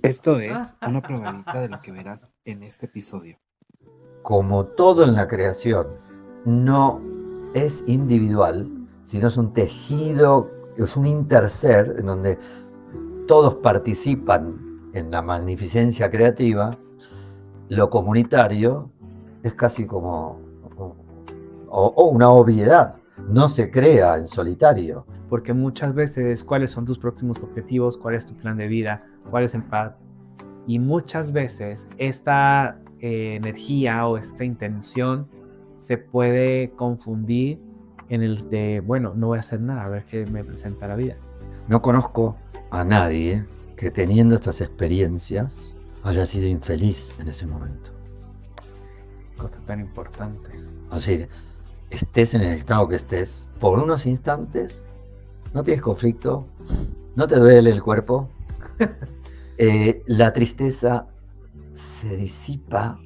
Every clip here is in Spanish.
Esto es una probadita de lo que verás en este episodio. Como todo en la creación, no es individual, sino es un tejido, es un interser en donde todos participan en la magnificencia creativa. Lo comunitario es casi como o una obviedad, no se crea en solitario. Porque muchas veces cuáles son tus próximos objetivos, cuál es tu plan de vida, cuál es el path. Y muchas veces esta energía o esta intención se puede confundir en el de, bueno, no voy a hacer nada, a ver qué me presenta la vida. No conozco a nadie que teniendo estas experiencias haya sido infeliz en ese momento. Cosas tan importantes. Así, estés en el estado que estés, por unos instantes no tienes conflicto, no te duele el cuerpo, la tristeza se disipa.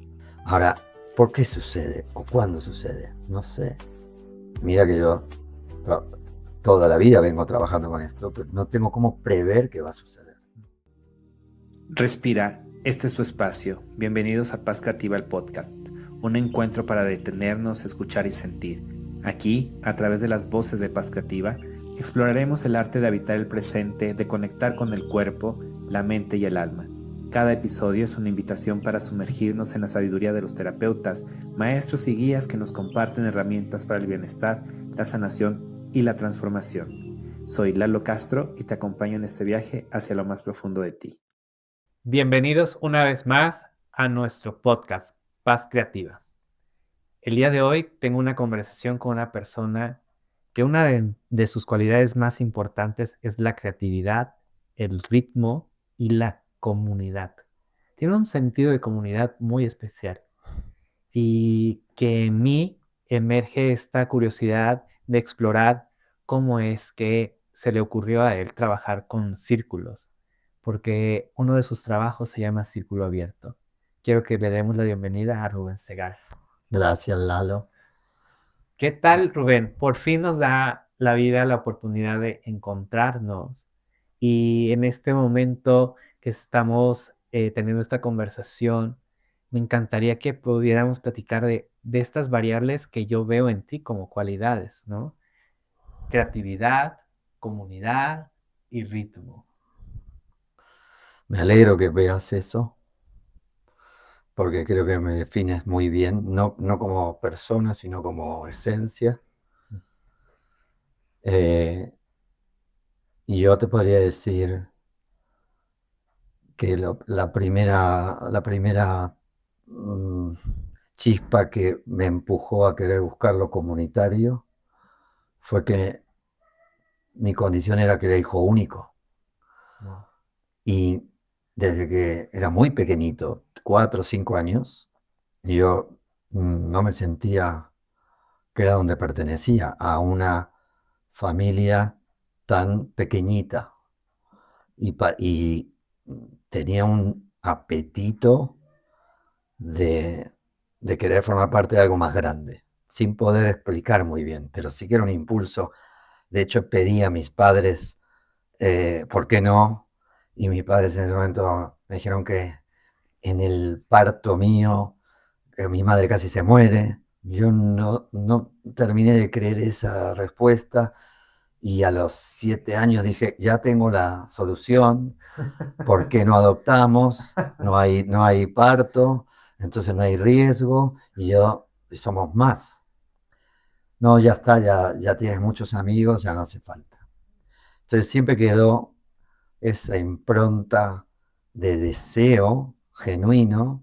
Ahora, ¿por qué sucede o cuándo sucede? No sé. Mira que yo toda la vida vengo trabajando con esto, pero no tengo cómo prever qué va a suceder. Respira, este es tu espacio. Bienvenidos a Paz Creativa, el podcast, un encuentro para detenernos, escuchar y sentir. Aquí, a través de las voces de Paz Creativa, exploraremos el arte de habitar el presente, de conectar con el cuerpo, la mente y el alma. Cada episodio es una invitación para sumergirnos en la sabiduría de los terapeutas, maestros y guías que nos comparten herramientas para el bienestar, la sanación y la transformación. Soy Lalo Castro y te acompaño en este viaje hacia lo más profundo de ti. Bienvenidos una vez más a nuestro podcast, Paz Creativa. El día de hoy tengo una conversación con una persona que una de sus cualidades más importantes es la creatividad, el ritmo y la comunidad. Tiene un sentido de comunidad muy especial y que en mí emerge esta curiosidad de explorar cómo es que se le ocurrió a él trabajar con círculos, porque uno de sus trabajos se llama Círculo Abierto. Quiero que le demos la bienvenida a Rubén Segar. Gracias, Lalo. ¿Qué tal, Rubén? Por fin nos da la vida la oportunidad de encontrarnos y en este momento que estamos teniendo esta conversación, me encantaría que pudiéramos platicar de estas variables que yo veo en ti como cualidades, ¿no? Creatividad, comunidad y ritmo. Me alegro que veas eso, porque creo que me defines muy bien, no como persona, sino como esencia. Y yo te podría decir que la primera chispa que me empujó a querer buscar lo comunitario fue que mi condición era que era hijo único. No. Y desde que era muy pequeñito, 4 o 5 años, yo no me sentía que era donde pertenecía, a una familia tan pequeñita. Y tenía un apetito de, de querer formar parte de algo más grande, sin poder explicar muy bien, pero sí que era un impulso. De hecho, pedí a mis padres, ¿por qué no? Y mis padres en ese momento me dijeron que en el parto mío, mi madre casi se muere. Yo no terminé de creer esa respuesta y a los 7 años dije, ya tengo la solución. ¿Por qué no adoptamos? No hay parto, entonces no hay riesgo y somos más. No, ya está, ya tienes muchos amigos, ya no hace falta. Entonces siempre quedó esa impronta de deseo genuino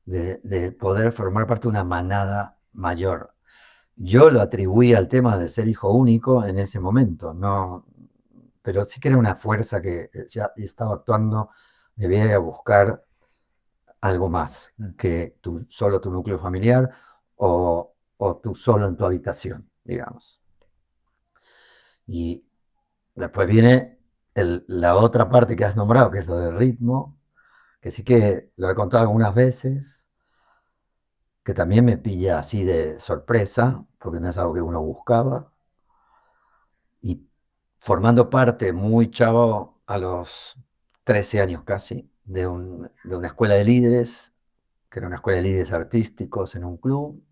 de poder formar parte de una manada mayor. Yo lo atribuí al tema de ser hijo único en ese momento, no, pero sí que era una fuerza que ya estaba actuando, debía ir a buscar algo más que solo tu núcleo familiar o tú solo en tu habitación, digamos. Y después viene la otra parte que has nombrado, que es lo del ritmo, que sí que lo he contado algunas veces, que también me pilla así de sorpresa, porque no es algo que uno buscaba. Y formando parte muy chavo, a los 13 años casi, de una escuela de líderes, que era una escuela de líderes artísticos en un club.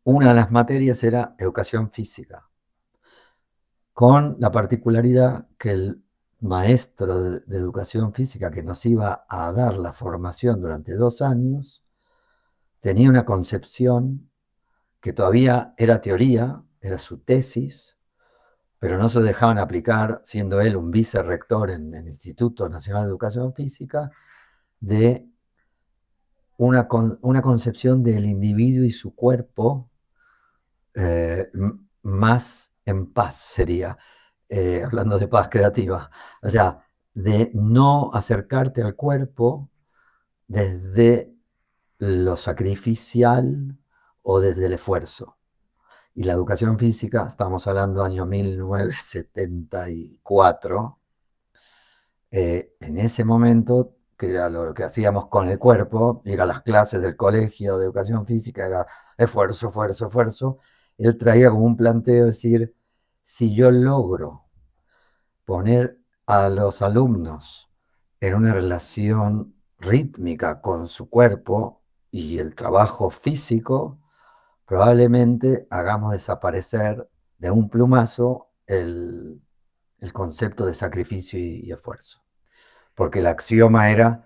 Una de las materias era educación física, con la particularidad que el maestro de educación física que nos iba a dar la formación durante 2 años tenía una concepción que todavía era teoría, era su tesis, pero no se lo dejaban aplicar, siendo él un vicerrector en el Instituto Nacional de Educación Física, de una concepción del individuo y su cuerpo más en paz sería, hablando de paz creativa. O sea, de no acercarte al cuerpo desde lo sacrificial o desde el esfuerzo. Y la educación física, estamos hablando año 1974, en ese momento, que era lo que hacíamos con el cuerpo, ir a las clases del colegio de educación física, era esfuerzo, esfuerzo, esfuerzo. Él traía como un planteo, decir, si yo logro poner a los alumnos en una relación rítmica con su cuerpo y el trabajo físico, probablemente hagamos desaparecer de un plumazo el concepto de sacrificio y esfuerzo. Porque el axioma era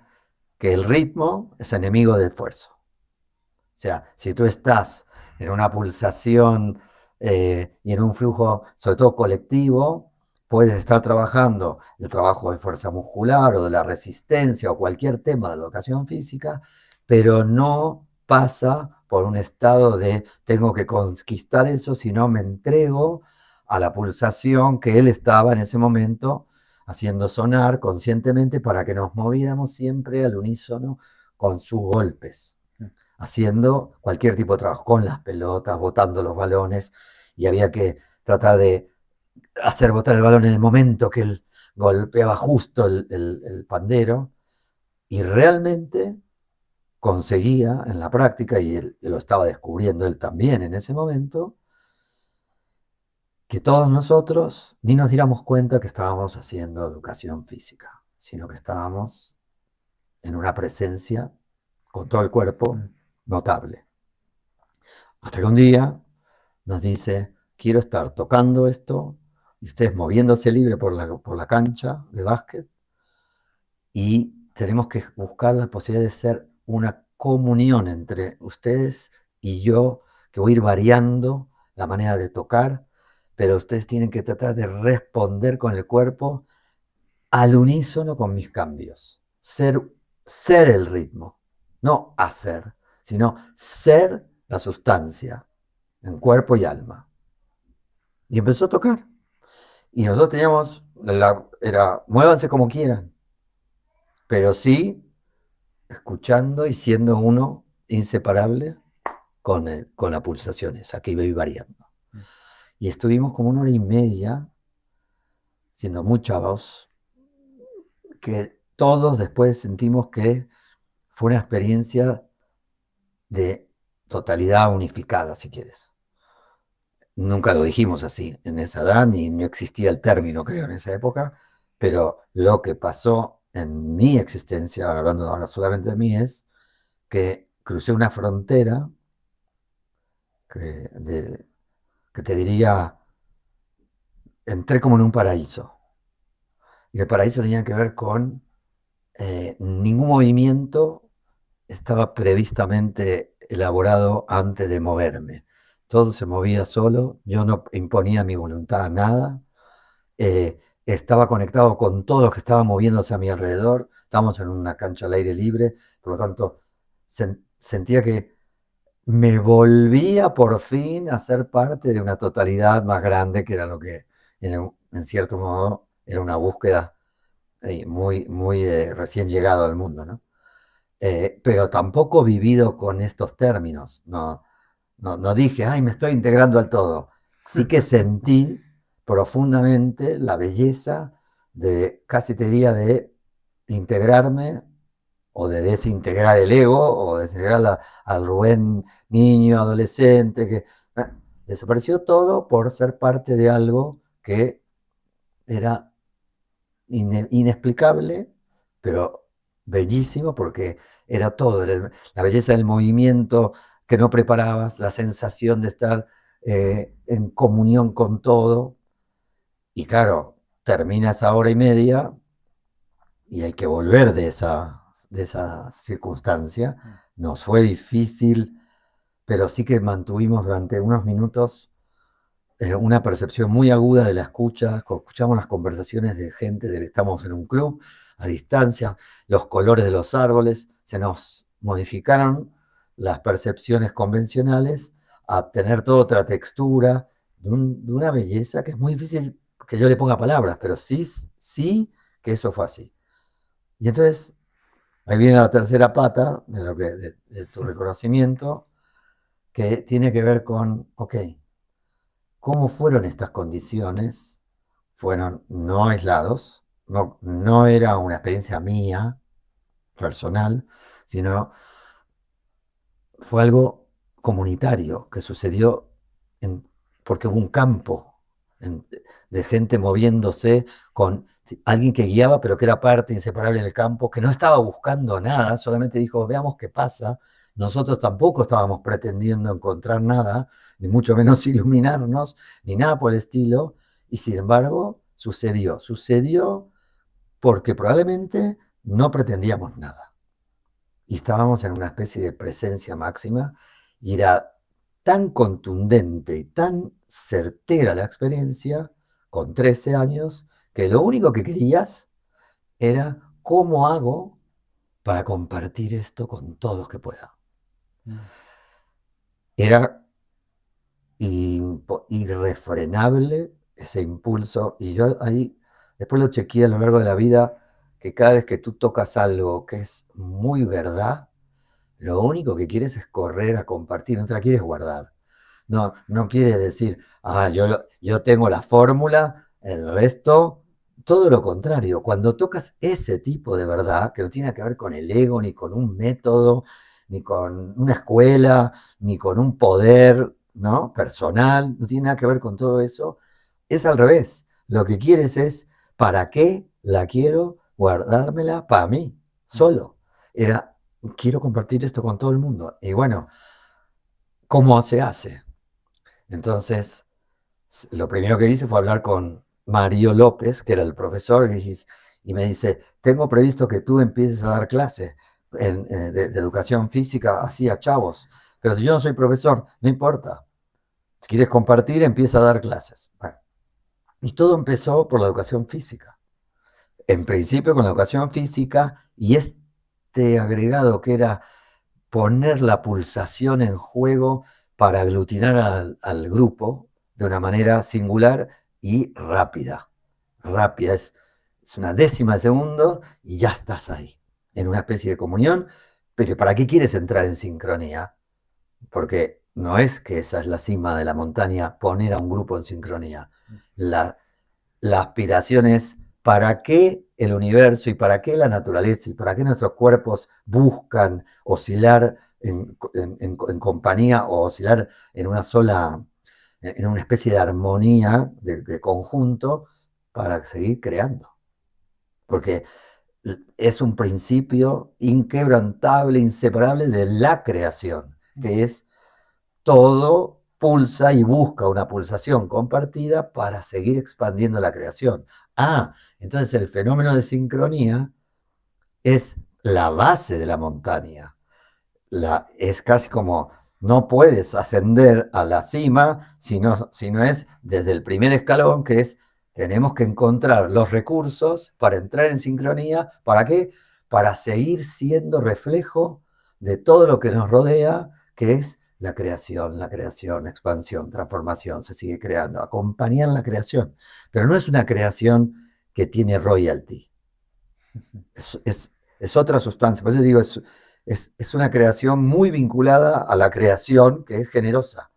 que el ritmo es enemigo del esfuerzo. O sea, si tú estás en una pulsación y en un flujo, sobre todo colectivo, puedes estar trabajando el trabajo de fuerza muscular o de la resistencia o cualquier tema de la educación física, pero no pasa por un estado de tengo que conquistar eso, sino me entrego a la pulsación que él estaba en ese momento haciendo sonar conscientemente para que nos moviéramos siempre al unísono con sus golpes, haciendo cualquier tipo de trabajo, con las pelotas, botando los balones, y había que tratar de hacer botar el balón en el momento que él golpeaba justo el pandero, y realmente conseguía en la práctica, y él lo estaba descubriendo él también en ese momento, que todos nosotros ni nos diéramos cuenta que estábamos haciendo educación física, sino que estábamos en una presencia con todo el cuerpo notable. Hasta que un día nos dice, quiero estar tocando esto, y ustedes moviéndose libre por la cancha de básquet, y tenemos que buscar la posibilidad de ser una comunión entre ustedes y yo, que voy a ir variando la manera de tocar, pero ustedes tienen que tratar de responder con el cuerpo al unísono con mis cambios. Ser el ritmo, no hacer, sino ser la sustancia en cuerpo y alma. Y empezó a tocar. Y nosotros teníamos, muévanse como quieran, pero sí escuchando y siendo uno inseparable con la pulsación esa que iba a ir variando. Y estuvimos como 1 hora y media, siendo muy chavos, que todos después sentimos que fue una experiencia de totalidad unificada, si quieres. Nunca lo dijimos así en esa edad, ni no existía el término, creo, en esa época, pero lo que pasó en mi existencia, hablando ahora solamente de mí, es que crucé una frontera que, que te diría, entré como en un paraíso. Y el paraíso tenía que ver con ningún movimiento estaba previstamente elaborado antes de moverme. Todo se movía solo, yo no imponía mi voluntad a nada, estaba conectado con todo lo que estaba moviéndose a mi alrededor, estábamos en una cancha al aire libre, por lo tanto sentía que me volvía por fin a ser parte de una totalidad más grande, que era lo que en cierto modo era una búsqueda muy, muy recién llegado al mundo, ¿no? Pero tampoco vivido con estos términos. No dije, ay, me estoy integrando al todo. Sí que sentí profundamente la belleza de, casi te diría, de integrarme o de desintegrar el ego o desintegrar al Rubén niño, adolescente, que desapareció todo por ser parte de algo que era inexplicable, pero bellísimo porque era todo, era la belleza del movimiento que no preparabas, la sensación de estar en comunión con todo. Y claro, termina esa hora y media y hay que volver de esa circunstancia. Nos fue difícil, pero sí que mantuvimos durante unos minutos una percepción muy aguda de la escucha. Escuchamos las conversaciones de gente estamos en un club, a distancia, los colores de los árboles, se nos modificaron las percepciones convencionales a tener toda otra textura, de una belleza que es muy difícil que yo le ponga palabras, pero sí que eso fue así. Y entonces, ahí viene la tercera pata de tu reconocimiento, que tiene que ver con, ok, ¿cómo fueron estas condiciones? Fueron no aislados, no era una experiencia mía, personal, sino fue algo comunitario que sucedió porque hubo un campo de gente moviéndose con alguien que guiaba, pero que era parte inseparable del campo, que no estaba buscando nada, solamente dijo, veamos qué pasa. Nosotros tampoco estábamos pretendiendo encontrar nada, ni mucho menos iluminarnos, ni nada por el estilo, y sin embargo sucedió porque probablemente no pretendíamos nada. Y estábamos en una especie de presencia máxima, y era tan contundente y tan certera la experiencia, con 13 años, que lo único que querías era cómo hago para compartir esto con todos los que pueda. Era irrefrenable ese impulso, y yo ahí después lo chequeé a lo largo de la vida, que cada vez que tú tocas algo que es muy verdad, lo único que quieres es correr a compartir, no te la quieres guardar. No quiere decir, yo tengo la fórmula, el resto, todo lo contrario. Cuando tocas ese tipo de verdad, que no tiene que ver con el ego, ni con un método, ni con una escuela, ni con un poder, ¿no?, personal, no tiene nada que ver con todo eso, es al revés. Lo que quieres es, ¿para qué la quiero guardármela para mí, solo? Quiero compartir esto con todo el mundo. Y bueno, ¿cómo se hace? Entonces, lo primero que hice fue hablar con Mario López, que era el profesor, y me dice, tengo previsto que tú empieces a dar clases de educación física así a chavos, pero si yo no soy profesor, no importa. Si quieres compartir, empieza a dar clases. Bueno, y todo empezó por la educación física. En principio con la educación física y este agregado que era poner la pulsación en juego para aglutinar al grupo de una manera singular y rápida. Rápida, es una décima de segundo y ya estás ahí, en una especie de comunión. Pero ¿para qué quieres entrar en sincronía? Porque no es que esa es la cima de la montaña, poner a un grupo en sincronía. La aspiración es para qué el universo y para qué la naturaleza y para qué nuestros cuerpos buscan oscilar en compañía o oscilar en una sola, en una especie de armonía de conjunto para seguir creando. Porque es un principio inquebrantable, inseparable de la creación, que es todo pulsa y busca una pulsación compartida para seguir expandiendo la creación. Entonces el fenómeno de sincronía es la base de la montaña. Es casi como no puedes ascender a la cima si no es desde el primer escalón, que es tenemos que encontrar los recursos para entrar en sincronía. ¿Para qué? Para seguir siendo reflejo de todo lo que nos rodea, que es la creación, expansión, transformación, se sigue creando, acompañar la creación. Pero no es una creación que tiene royalty. Es otra sustancia. Por eso digo, es una creación muy vinculada a la creación, que es generosa,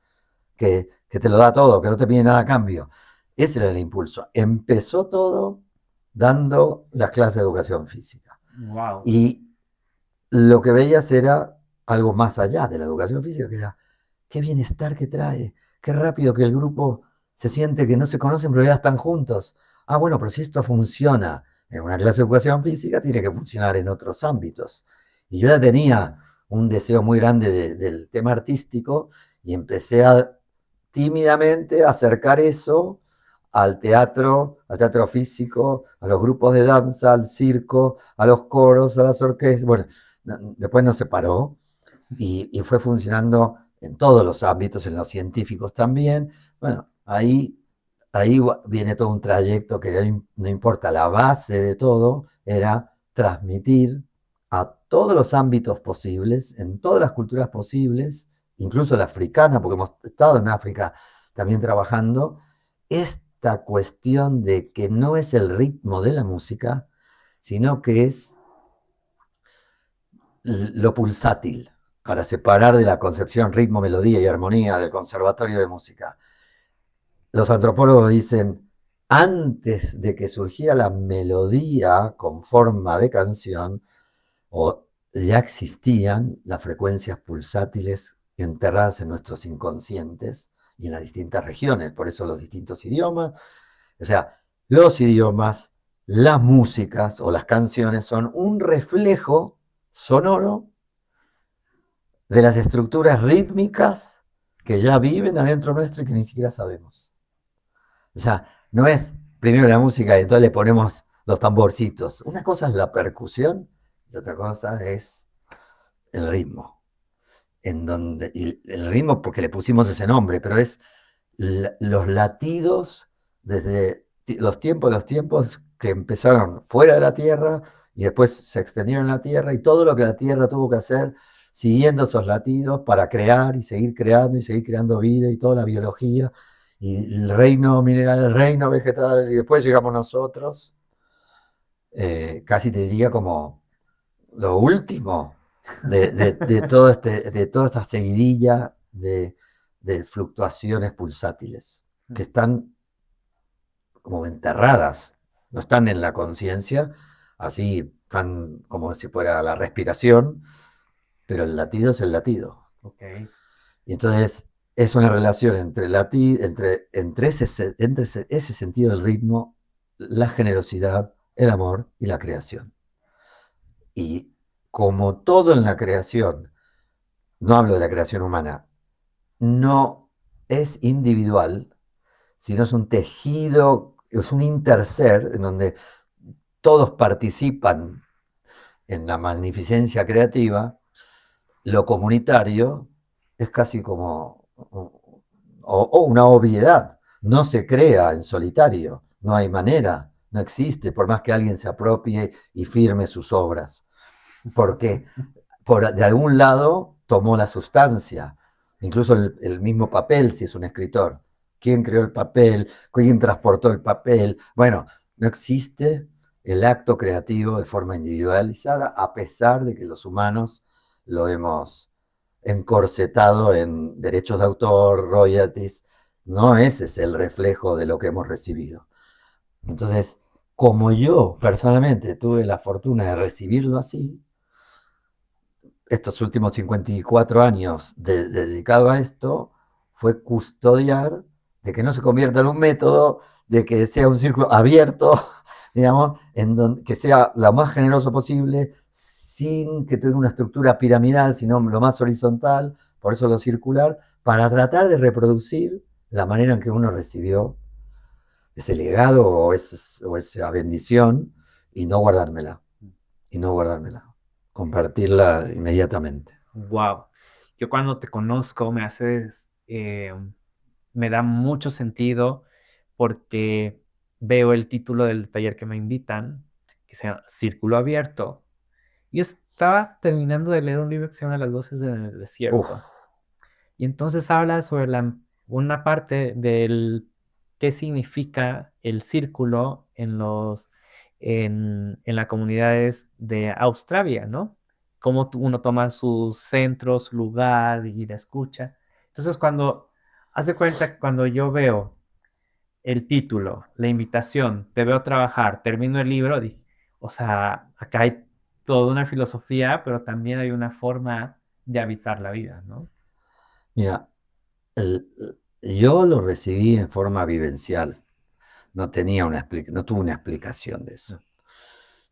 que te lo da todo, que no te pide nada a cambio. Ese era el impulso. Empezó todo dando las clases de educación física. Wow. Y lo que veías era algo más allá de la educación física, que era qué bienestar que trae, qué rápido que el grupo se siente que no se conocen, pero ya están juntos. Bueno, pero si esto funciona, en una clase de educación física tiene que funcionar en otros ámbitos. Y yo ya tenía un deseo muy grande del tema artístico y empecé a tímidamente acercar eso al teatro físico, a los grupos de danza, al circo, a los coros, a las orquestas. Bueno, después no se paró y fue funcionando en todos los ámbitos, en los científicos también. Bueno, ahí viene todo un trayecto que no importa, la base de todo era transmitir a todos los ámbitos posibles, en todas las culturas posibles, incluso la africana, porque hemos estado en África también trabajando, esta cuestión de que no es el ritmo de la música, sino que es lo pulsátil, para separar de la concepción ritmo, melodía y armonía del conservatorio de música. Los antropólogos dicen, antes de que surgiera la melodía con forma de canción, ya existían las frecuencias pulsátiles enterradas en nuestros inconscientes y en las distintas regiones, por eso los distintos idiomas. O sea, los idiomas, las músicas o las canciones son un reflejo sonoro de las estructuras rítmicas que ya viven adentro nuestro y que ni siquiera sabemos. O sea, no es primero la música y entonces le ponemos los tamborcitos. Una cosa es la percusión y otra cosa es el ritmo. Y el ritmo porque le pusimos ese nombre, pero es los latidos desde los tiempos que empezaron fuera de la Tierra y después se extendieron en la Tierra y todo lo que la Tierra tuvo que hacer siguiendo esos latidos para crear y seguir creando vida y toda la biología y el reino mineral, el reino vegetal y después llegamos nosotros, casi te diría como lo último de toda esta seguidilla de fluctuaciones pulsátiles que están como enterradas, no están en la conciencia, así están como si fuera la respiración, pero el latido es el latido. Ok. Y entonces es una relación entre ese sentido del ritmo, la generosidad, el amor y la creación. Y como todo en la creación, no hablo de la creación humana, no es individual, sino es un tejido, es un interser en donde todos participan en la magnificencia creativa, lo comunitario es casi como una obviedad. No se crea en solitario, no hay manera, no existe, por más que alguien se apropie y firme sus obras. Porque de algún lado tomó la sustancia, incluso el mismo papel, si es un escritor. ¿Quién creó el papel? ¿Quién transportó el papel? Bueno, no existe el acto creativo de forma individualizada, a pesar de que los humanos lo hemos encorsetado en derechos de autor, royalties. No ese es el reflejo de lo que hemos recibido. Entonces, como yo personalmente tuve la fortuna de recibirlo así, estos últimos 54 años dedicado a esto, fue custodiar de que no se convierta en un método, de que sea un círculo abierto, digamos, que sea lo más generoso posible, sin que tenga una estructura piramidal, sino lo más horizontal, por eso lo circular, para tratar de reproducir la manera en que uno recibió ese legado o esa bendición y no guardármela, compartirla inmediatamente. Wow. Yo cuando te conozco me da mucho sentido porque veo el título del taller que me invitan, que se llama Círculo Abierto. Y estaba terminando de leer un libro que se llama Las voces del desierto. Uf. Y entonces habla sobre una parte del qué significa el círculo en las comunidades de Australia, ¿no? Cómo uno toma su centro, su lugar y la escucha. Entonces, haz de cuenta que cuando yo veo el título, la invitación, te veo trabajar, termino el libro, dije, o sea, acá hay toda una filosofía, pero también hay una forma de habitar la vida, ¿no? Mira, yo lo recibí en forma vivencial, no tuve una explicación de eso.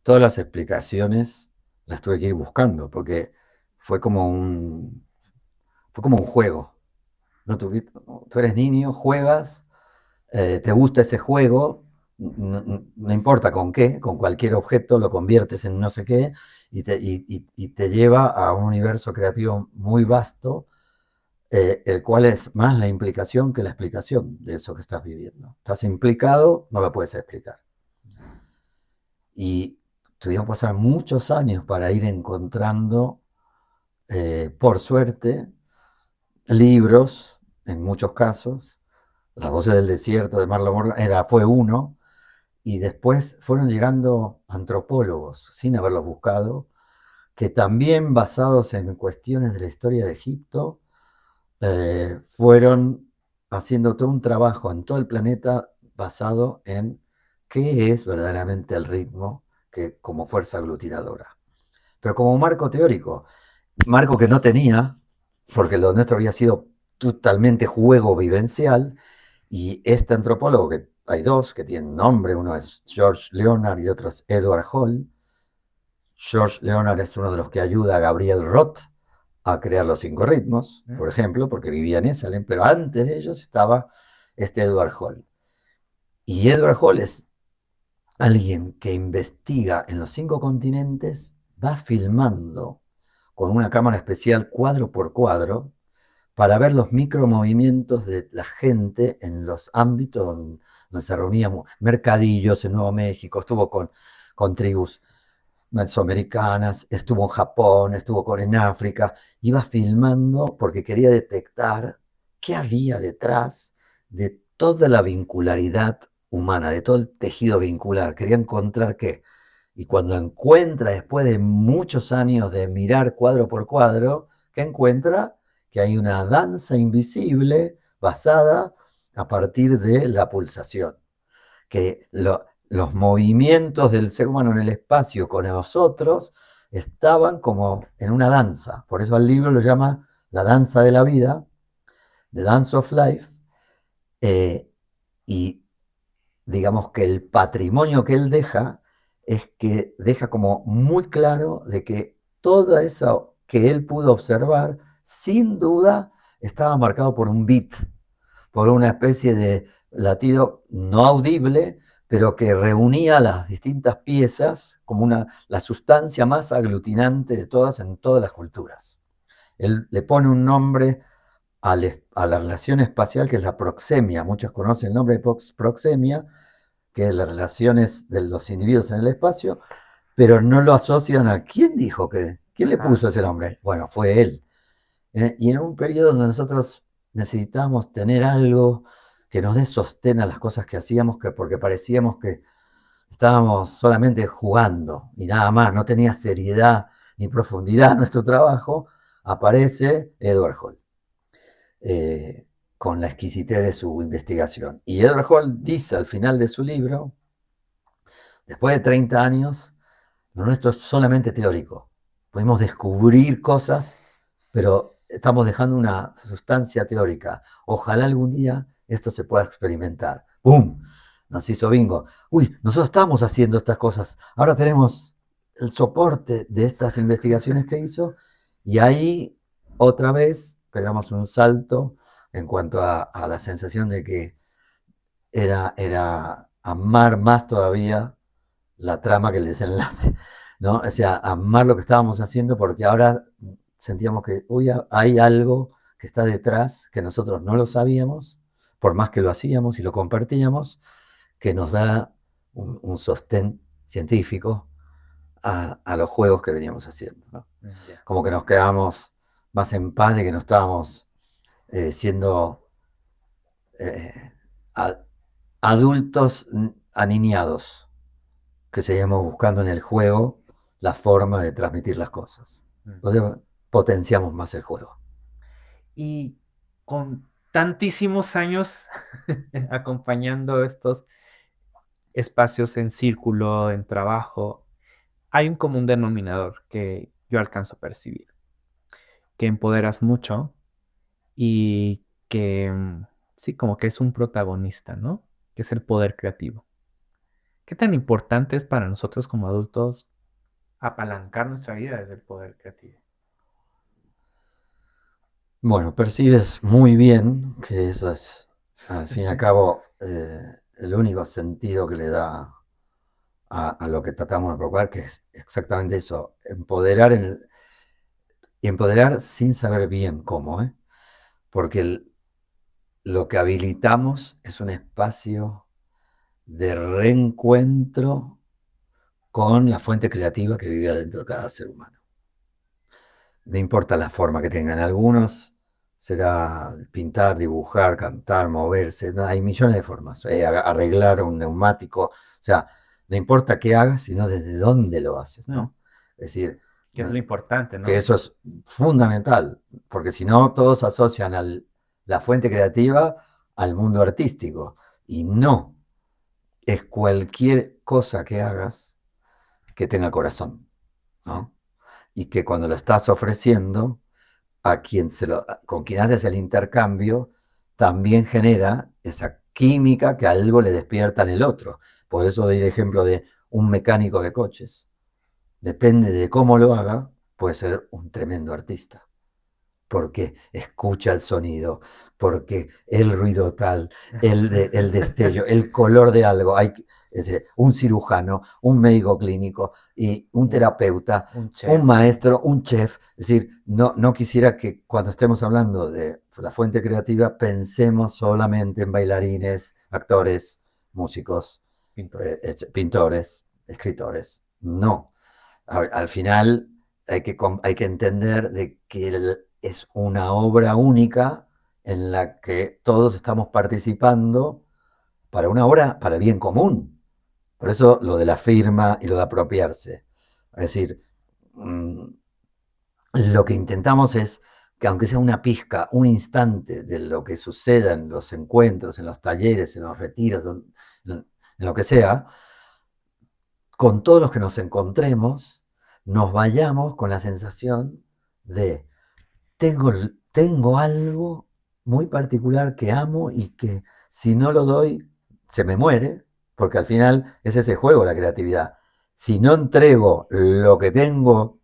todas las explicaciones las tuve que ir buscando, porque fue como un, fue como un juego. No tú eres niño, juegas, te gusta ese juego, no importa con qué, con cualquier objeto lo conviertes en no sé qué y te lleva a un universo creativo muy vasto, el cual es más la implicación que la explicación de eso que estás viviendo. Estás implicado, no lo puedes explicar. Y tuvieron que pasar muchos años para ir encontrando, por suerte, libros, en muchos casos. Las voces del desierto de Marlon Morgan fue uno, y después fueron llegando antropólogos, sin haberlos buscado, que también basados en cuestiones de la historia de Egipto, fueron haciendo todo un trabajo en todo el planeta basado en qué es verdaderamente el ritmo que, como fuerza aglutinadora. Pero como marco teórico, marco que no tenía, porque lo nuestro había sido totalmente juego vivencial, y este antropólogo, que hay dos que tienen nombre, uno es George Leonard y otro es Edward Hall. George Leonard es uno de los que ayuda a Gabriel Roth a crear los 5 ritmos, por ejemplo, porque vivía en Esalen, pero antes de ellos estaba este Edward Hall. Y Edward Hall es alguien que investiga en los 5 continentes, va filmando con una cámara especial cuadro por cuadro para ver los micromovimientos de la gente en los ámbitos donde se reunían, mercadillos en Nuevo México, estuvo con tribus mesoamericanas, estuvo en Japón, estuvo en África, iba filmando porque quería detectar qué había detrás de toda la vincularidad humana, de todo el tejido vincular, quería encontrar qué. Y cuando encuentra, después de muchos años de mirar cuadro por cuadro, ¿qué encuentra? Que hay una danza invisible basada a partir de la pulsación, que los movimientos del ser humano en el espacio con nosotros estaban como en una danza. Por eso el libro lo llama La danza de la vida, The Dance of Life, y digamos que el patrimonio que él deja es que deja como muy claro de que todo eso que él pudo observar, sin duda, estaba marcado por un beat, por una especie de latido no audible, pero que reunía las distintas piezas como la sustancia más aglutinante de todas en todas las culturas. Él le pone un nombre a la relación espacial, que es la proxemia. Muchos conocen el nombre de proxemia, que es las relaciones de los individuos en el espacio, pero no lo asocian a quién dijo que, quién le puso ese nombre. Bueno, fue él. Y en un periodo donde nosotros necesitábamos tener algo que nos dé sostén a las cosas que hacíamos, porque parecíamos que estábamos solamente jugando y nada más, no tenía seriedad ni profundidad nuestro trabajo, aparece Edward Hall, con la exquisitez de su investigación. Y Edward Hall dice al final de su libro, después de 30 años, lo nuestro es solamente teórico. Podemos descubrir cosas, pero estamos dejando una sustancia teórica. Ojalá algún día esto se pueda experimentar. ¡Bum! Nos hizo bingo. Uy, nosotros estamos haciendo estas cosas. Ahora tenemos el soporte de estas investigaciones que hizo, y ahí otra vez pegamos un salto en cuanto a la sensación de que era amar más todavía la trama que el desenlace, ¿no? O sea, amar lo que estábamos haciendo, porque ahora sentíamos que uy, hay algo que está detrás, que nosotros no lo sabíamos, por más que lo hacíamos y lo compartíamos, que nos da un sostén científico a los juegos que veníamos haciendo, ¿no? Ya. Como que nos quedamos más en paz de que no estábamos siendo a- adultos aniñados, que seguimos buscando en el juego la forma de transmitir las cosas. Entonces potenciamos más el juego. Y con tantísimos años acompañando estos espacios en círculo, en trabajo, hay un común denominador que yo alcanzo a percibir, que empoderas mucho y que sí, como que es un protagonista, ¿no? Que es el poder creativo. ¿Qué tan importante es para nosotros como adultos apalancar nuestra vida desde el poder creativo? Bueno, percibes muy bien que eso es, al fin y al cabo, el único sentido que le da a lo que tratamos de procurar, que es exactamente eso, y empoderar sin saber bien cómo, ¿eh? Porque lo que habilitamos es un espacio de reencuentro con la fuente creativa que vive adentro de cada ser humano. No importa la forma que tengan algunos, será pintar, dibujar, cantar, moverse, no, hay millones de formas, arreglar un neumático, o sea, no importa qué hagas, sino desde dónde lo haces, ¿no? Es decir, Que es lo importante, ¿no? que eso es fundamental, porque si no, todos asocian la fuente creativa al mundo artístico, y no, es cualquier cosa que hagas que tenga corazón, ¿no? Y que cuando lo estás ofreciendo, con quien haces el intercambio, también genera esa química que algo le despierta en el otro. Por eso doy el ejemplo de un mecánico de coches. Depende de cómo lo haga, puede ser un tremendo artista. Porque escucha el sonido, porque el ruido tal, el destello, el color de algo. Hay un cirujano, un médico clínico y un terapeuta, Un chef. un maestro, un chef. Es decir, no quisiera que cuando estemos hablando de la fuente creativa pensemos solamente en bailarines, actores, músicos, pintores, escritores. No. Al final hay que entender de que es una obra única en la que todos estamos participando para una obra, para el bien común. Por eso lo de la firma y lo de apropiarse. Es decir, lo que intentamos es que aunque sea una pizca, un instante de lo que suceda en los encuentros, en los talleres, en los retiros, en lo que sea, con todos los que nos encontremos, nos vayamos con la sensación de tengo algo muy particular que amo y que si no lo doy, se me muere, porque al final es ese juego la creatividad. Si no entrego lo que tengo,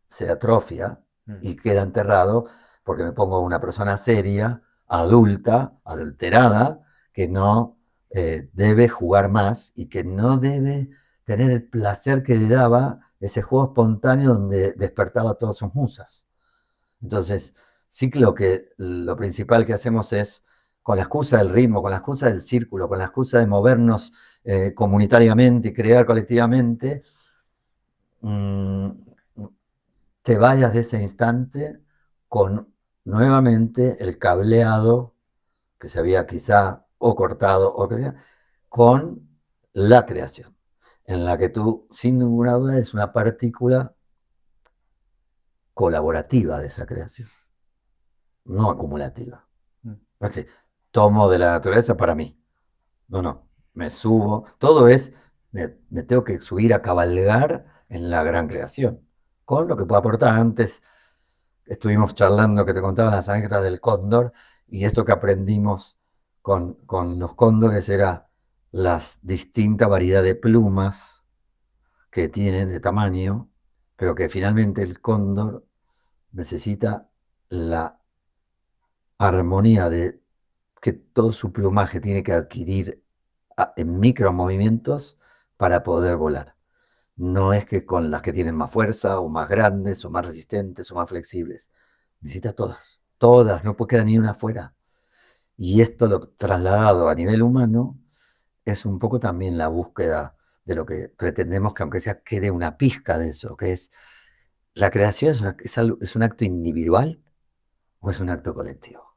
se atrofia y queda enterrado porque me pongo una persona seria, adulta, adulterada, que no debe jugar más y que no debe tener el placer que le daba ese juego espontáneo donde despertaba todas sus musas. Entonces, sí que lo principal que hacemos es, con la excusa del ritmo, con la excusa del círculo, con la excusa de movernos comunitariamente y crear colectivamente, te vayas de ese instante con nuevamente el cableado que se había quizá o cortado o que sea, con la creación, en la que tú, sin ninguna duda, eres una partícula colaborativa de esa creación, no acumulativa. Porque tomo de la naturaleza para mí. No, me subo. Todo es, me tengo que subir a cabalgar en la gran creación, con lo que puedo aportar. Antes estuvimos charlando que te contaba las anécdotas del cóndor, y esto que aprendimos con los cóndores era las distintas variedades de plumas que tienen de tamaño, pero que finalmente el cóndor necesita la armonía de que todo su plumaje tiene que adquirir en micromovimientos para poder volar. No es que con las que tienen más fuerza o más grandes o más resistentes o más flexibles. Necesita todas, no puede quedar ni una fuera. Y esto lo trasladado a nivel humano es un poco también la búsqueda de lo que pretendemos que aunque sea quede una pizca de eso, que es la creación es un acto individual o es un acto colectivo.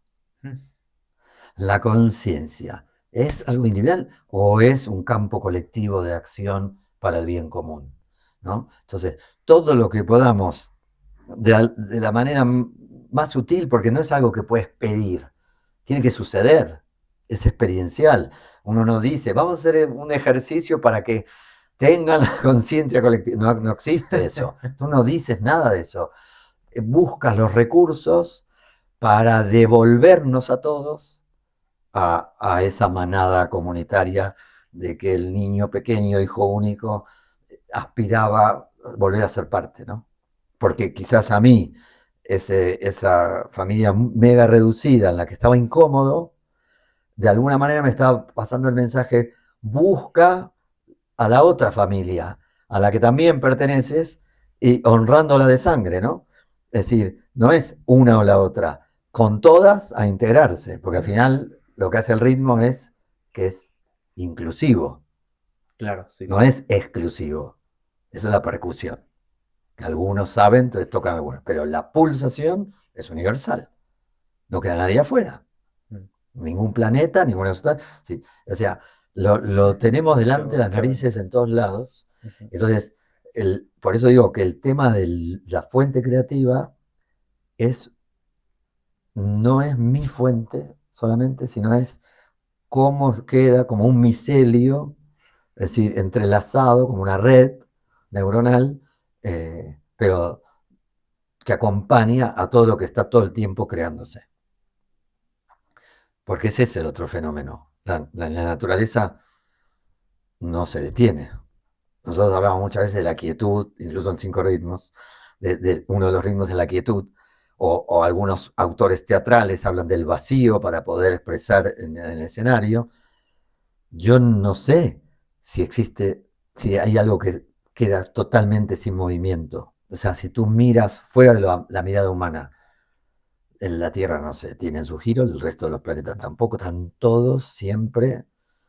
La conciencia, ¿es algo individual o es un campo colectivo de acción para el bien común? ¿No? Entonces, todo lo que podamos, de la manera más sutil, porque no es algo que puedes pedir, tiene que suceder, es experiencial. Uno no dice, vamos a hacer un ejercicio para que tengan la conciencia colectiva. No existe eso. Tú no dices nada de eso. Buscas los recursos para devolvernos a todos a esa manada comunitaria de que el niño pequeño, hijo único, aspiraba a volver a ser parte, ¿no? Porque quizás a mí, esa familia mega reducida en la que estaba incómodo, de alguna manera me estaba pasando el mensaje, busca a la otra familia, a la que también perteneces, y honrándola de sangre, ¿no? Es decir, no es una o la otra, con todas a integrarse, porque al final lo que hace el ritmo es que es inclusivo, Claro, sí. no es exclusivo. Esa es la percusión, que algunos saben, entonces tocan algunos, pero la pulsación es universal, no queda nadie afuera. Ningún planeta, ninguna sustancia. Sí, o sea, lo tenemos delante de las narices en todos lados. Entonces, por eso digo que el tema de la fuente creativa no es mi fuente solamente, sino es cómo queda como un micelio, es decir, entrelazado como una red neuronal, pero que acompaña a todo lo que está todo el tiempo creándose. Porque ese es el otro fenómeno. La naturaleza no se detiene. Nosotros hablamos muchas veces de la quietud, incluso en 5 ritmos, de uno de los ritmos de la quietud, o algunos autores teatrales hablan del vacío para poder expresar en el escenario. Yo no sé si existe, si hay algo que queda totalmente sin movimiento. O sea, si tú miras fuera de la mirada humana, en la Tierra no se tiene su giro, el resto de los planetas tampoco, están todos siempre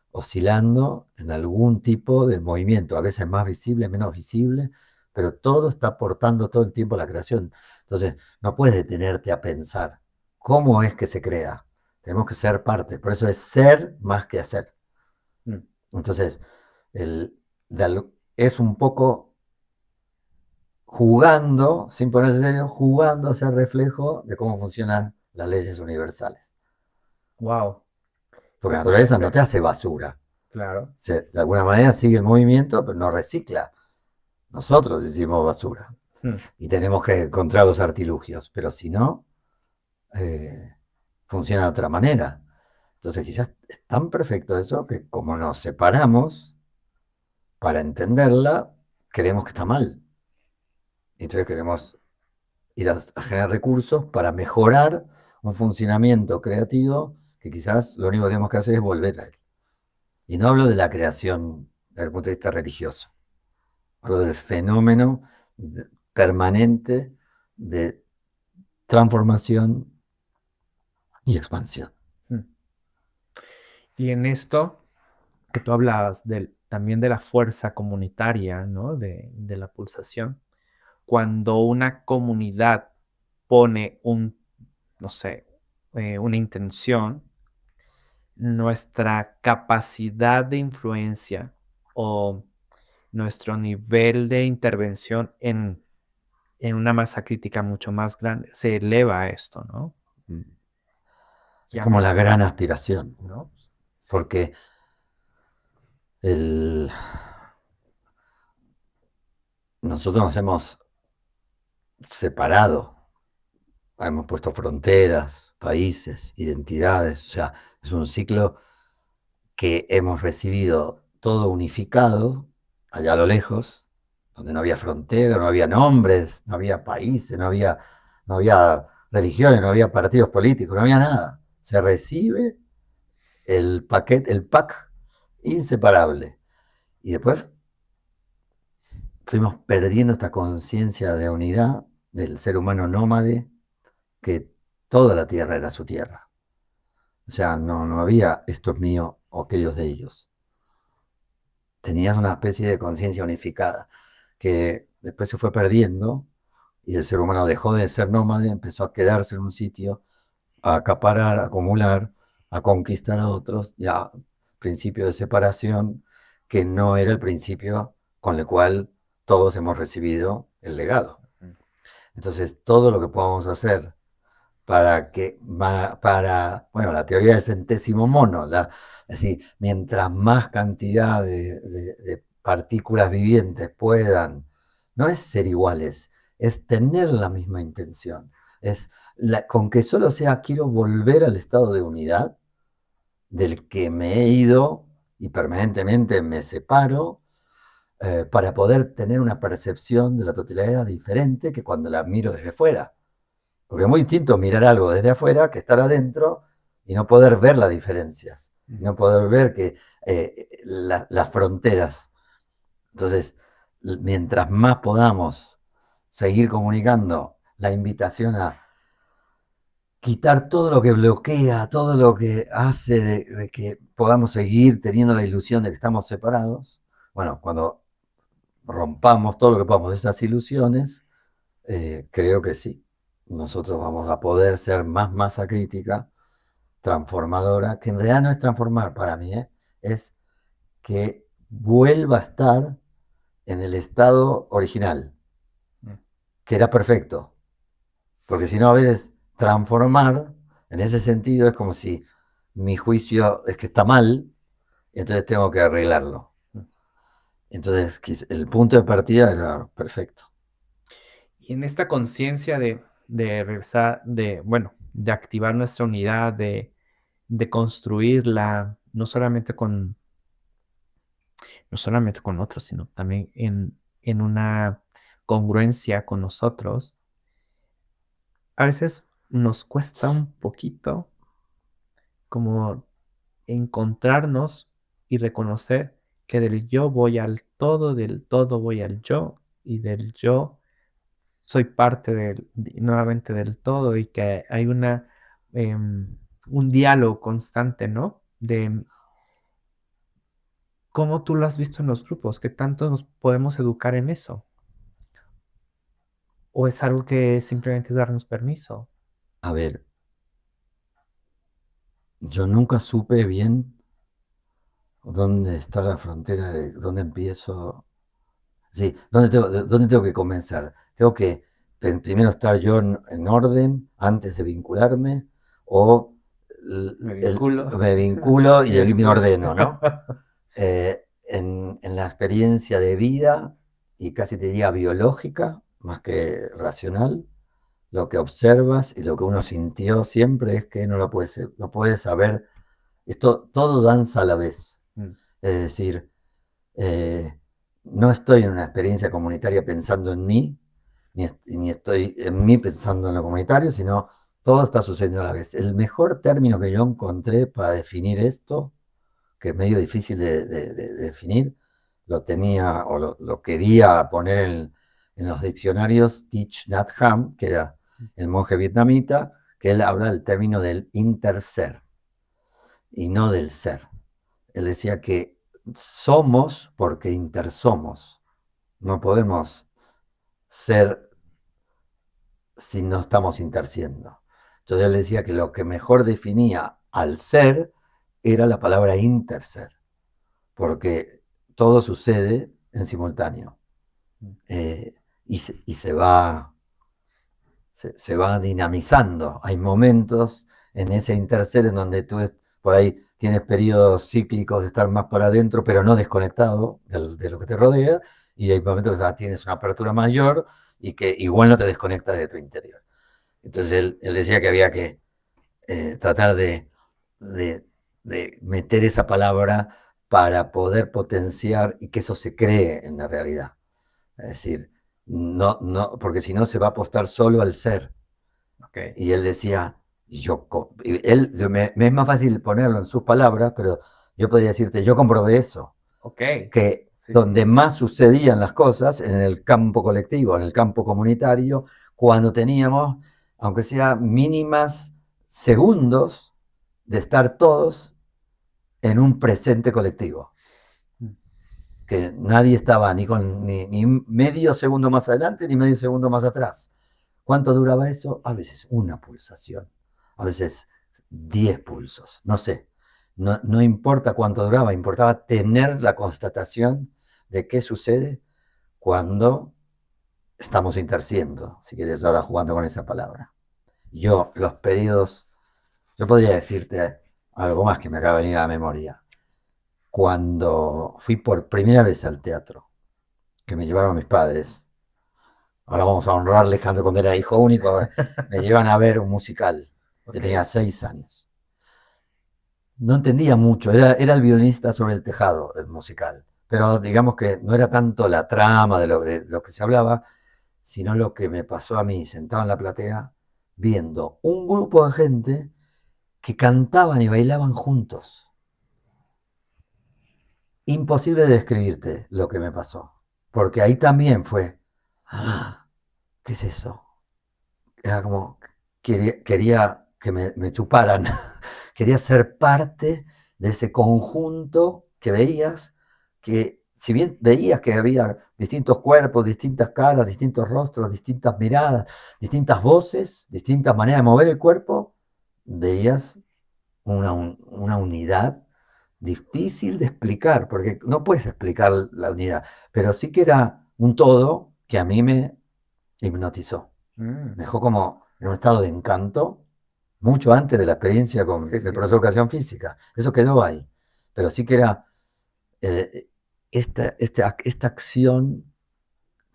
oscilando en algún tipo de movimiento, a veces más visible, menos visible, pero todo está aportando todo el tiempo a la creación. Entonces, no puedes detenerte a pensar cómo es que se crea. Tenemos que ser parte, por eso es ser más que hacer. Entonces, es un poco jugando, sin ponerse serio, jugando a ser reflejo de cómo funcionan las leyes universales. Wow. Porque la naturaleza no te hace basura. Claro. De alguna manera sigue el movimiento, pero no recicla. Nosotros hicimos basura. Y tenemos que encontrar los artilugios. Pero si no, funciona de otra manera. Entonces quizás es tan perfecto eso que como nos separamos para entenderla, creemos que está mal. Y entonces queremos ir a generar recursos para mejorar un funcionamiento creativo que quizás lo único que tenemos que hacer es volver a él. Y no hablo de la creación desde el punto de vista religioso, hablo del fenómeno permanente de transformación y expansión. Y en esto que tú hablabas también de la fuerza comunitaria, ¿no? De la pulsación. Cuando una comunidad pone no sé, una intención, nuestra capacidad de influencia o nuestro nivel de intervención en una masa crítica mucho más grande se eleva a esto, ¿no? Es como la gran aspiración, ¿no? Sí. porque nosotros nos hemos separado, hemos puesto fronteras, países, identidades, o sea, es un ciclo que hemos recibido todo unificado, allá a lo lejos, donde no había frontera, no había nombres, no había países, no había religiones, no había partidos políticos, no había nada. Se recibe el pack inseparable. Y después fuimos perdiendo esta conciencia de unidad del ser humano nómade, que toda la tierra era su tierra. O sea, no había esto es mío o aquellos de ellos. Tenías una especie de conciencia unificada que después se fue perdiendo y el ser humano dejó de ser nómade, empezó a quedarse en un sitio, a acaparar, a acumular, a conquistar a otros, y a principio de separación que no era el principio con el cual todos hemos recibido el legado. Entonces, todo lo que podamos hacer para la teoría del centésimo mono, es decir, mientras más cantidad de partículas vivientes puedan, no es ser iguales, es tener la misma intención, con que solo sea quiero volver al estado de unidad del que me he ido y permanentemente me separo para poder tener una percepción de la totalidad diferente que cuando la miro desde fuera. Porque es muy distinto mirar algo desde afuera que estar adentro y no poder ver las diferencias, no poder ver que las fronteras. Entonces, mientras más podamos seguir comunicando la invitación a quitar todo lo que bloquea, todo lo que hace de que podamos seguir teniendo la ilusión de que estamos separados, bueno, cuando rompamos todo lo que podamos de esas ilusiones, creo que sí, nosotros vamos a poder ser más masa crítica, transformadora, que en realidad no es transformar para mí, es que vuelva a estar en el estado original, que era perfecto. Porque si no, a veces transformar, en ese sentido, es como si mi juicio es que está mal, y entonces tengo que arreglarlo. Entonces, el punto de partida era perfecto. Y en esta conciencia de regresar, de activar nuestra unidad, de construirla, no solamente con otros, sino también en una congruencia con nosotros, a veces nos cuesta un poquito como encontrarnos y reconocer que del yo voy al todo, del todo voy al yo, y del yo soy parte nuevamente del todo, y que hay un diálogo constante, ¿no? De cómo tú lo has visto en los grupos, qué tanto nos podemos educar en eso, o es algo que simplemente es darnos permiso. A ver, yo nunca supe bien dónde está la frontera de dónde empiezo. Sí, dónde tengo que comenzar. Tengo que primero estar yo en orden antes de vincularme, o me vinculo y ahí me ordeno, ¿no? En la experiencia de vida, y casi te diría biológica, más que racional, lo que observas y lo que uno sintió siempre es que no lo puedes saber. Esto todo danza a la vez. Es decir, no estoy en una experiencia comunitaria pensando en mí, ni estoy en mí pensando en lo comunitario, sino todo está sucediendo a la vez. El mejor término que yo encontré para definir esto, que es medio difícil de definir, lo tenía o lo quería poner en los diccionarios Thich Nhat Hanh, que era el monje vietnamita, que él habla del término del interser y no del ser. Él decía que somos porque intersomos. No podemos ser si no estamos intersiendo. Entonces él decía que lo que mejor definía al ser era la palabra interser, porque todo sucede en simultáneo. Y se va dinamizando. Hay momentos en ese interser en donde tú por ahí tienes periodos cíclicos de estar más para adentro, pero no desconectado de lo que te rodea, y hay momentos que tienes una apertura mayor y que igual no te desconectas de tu interior. Entonces él decía que había que tratar de meter esa palabra para poder potenciar y que eso se cree en la realidad. Es decir, no, porque si no se va a apostar solo al ser. Okay. Y él decía, me es más fácil ponerlo en sus palabras, pero yo podría decirte, yo comprobé eso. Okay. Que sí, donde más sucedían las cosas, en el campo colectivo, en el campo comunitario, cuando teníamos, aunque sea mínimas segundos, de estar todos en un presente colectivo. Que nadie estaba ni medio segundo más adelante ni medio segundo más atrás. ¿Cuánto duraba eso? A veces una pulsación, a veces 10 pulsos, no sé. No importa cuánto duraba, importaba tener la constatación de qué sucede cuando estamos intersiendo, si quieres ahora jugando con esa palabra. Los periodos, yo podría decirte algo más que me acaba de venir a la memoria. Cuando fui por primera vez al teatro, que me llevaron mis padres, ahora vamos a honrar a Alejandro cuando era hijo único, me llevan a ver un musical, okay. Yo tenía 6 años. no entendía mucho, era el violinista sobre el tejado, el musical, pero digamos que no era tanto la trama de lo que se hablaba, sino lo que me pasó a mí, sentado en la platea, viendo un grupo de gente que cantaban y bailaban juntos. Imposible de describirte lo que me pasó, porque ahí también fue, ¿qué es eso? Era como, quería que me chuparan, quería ser parte de ese conjunto que veías, que si bien veías que había distintos cuerpos, distintas caras, distintos rostros, distintas miradas, distintas voces, distintas maneras de mover el cuerpo, veías una unidad difícil de explicar, porque no puedes explicar la unidad, pero sí que era un todo que a mí me hipnotizó. Me dejó como en un estado de encanto, mucho antes de la experiencia del profesor de educación física. Eso quedó ahí. Pero sí que era esta acción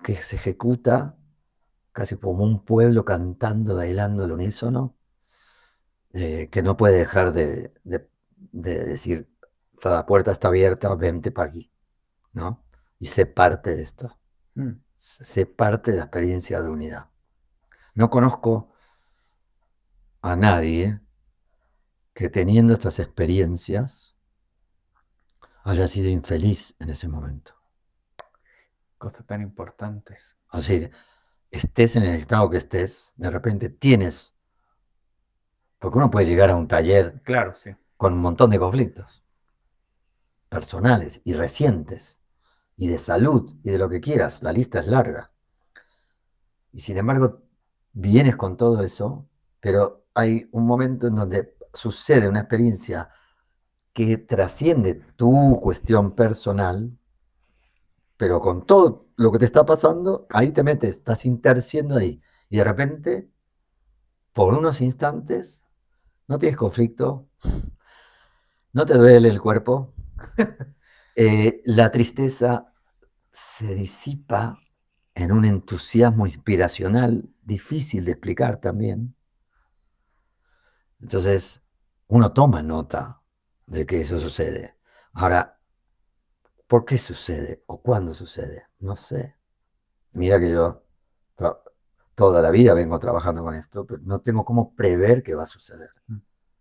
que se ejecuta casi como un pueblo cantando, bailando al unísono, que no puede dejar de decir, la puerta está abierta, vente para aquí, ¿no? Y sé parte de esto. Sé parte de la experiencia de unidad. No conozco a nadie que teniendo estas experiencias haya sido infeliz en ese momento. Cosas tan importantes. O sea, estés en el estado que estés, de repente tienes, porque uno puede llegar a un taller Claro, sí. con un montón de conflictos personales y recientes, y de salud, y de lo que quieras, la lista es larga. Y sin embargo, vienes con todo eso, pero hay un momento en donde sucede una experiencia que trasciende tu cuestión personal, pero con todo lo que te está pasando, ahí te metes, estás interciendo ahí, y de repente, por unos instantes, no tienes conflicto, no te duele el cuerpo, la tristeza se disipa en un entusiasmo inspiracional difícil de explicar también. Entonces, uno toma nota de que eso sucede. Ahora, ¿por qué sucede o cuándo sucede? No sé. Mira que yo toda la vida vengo trabajando con esto, pero no tengo cómo prever qué va a suceder.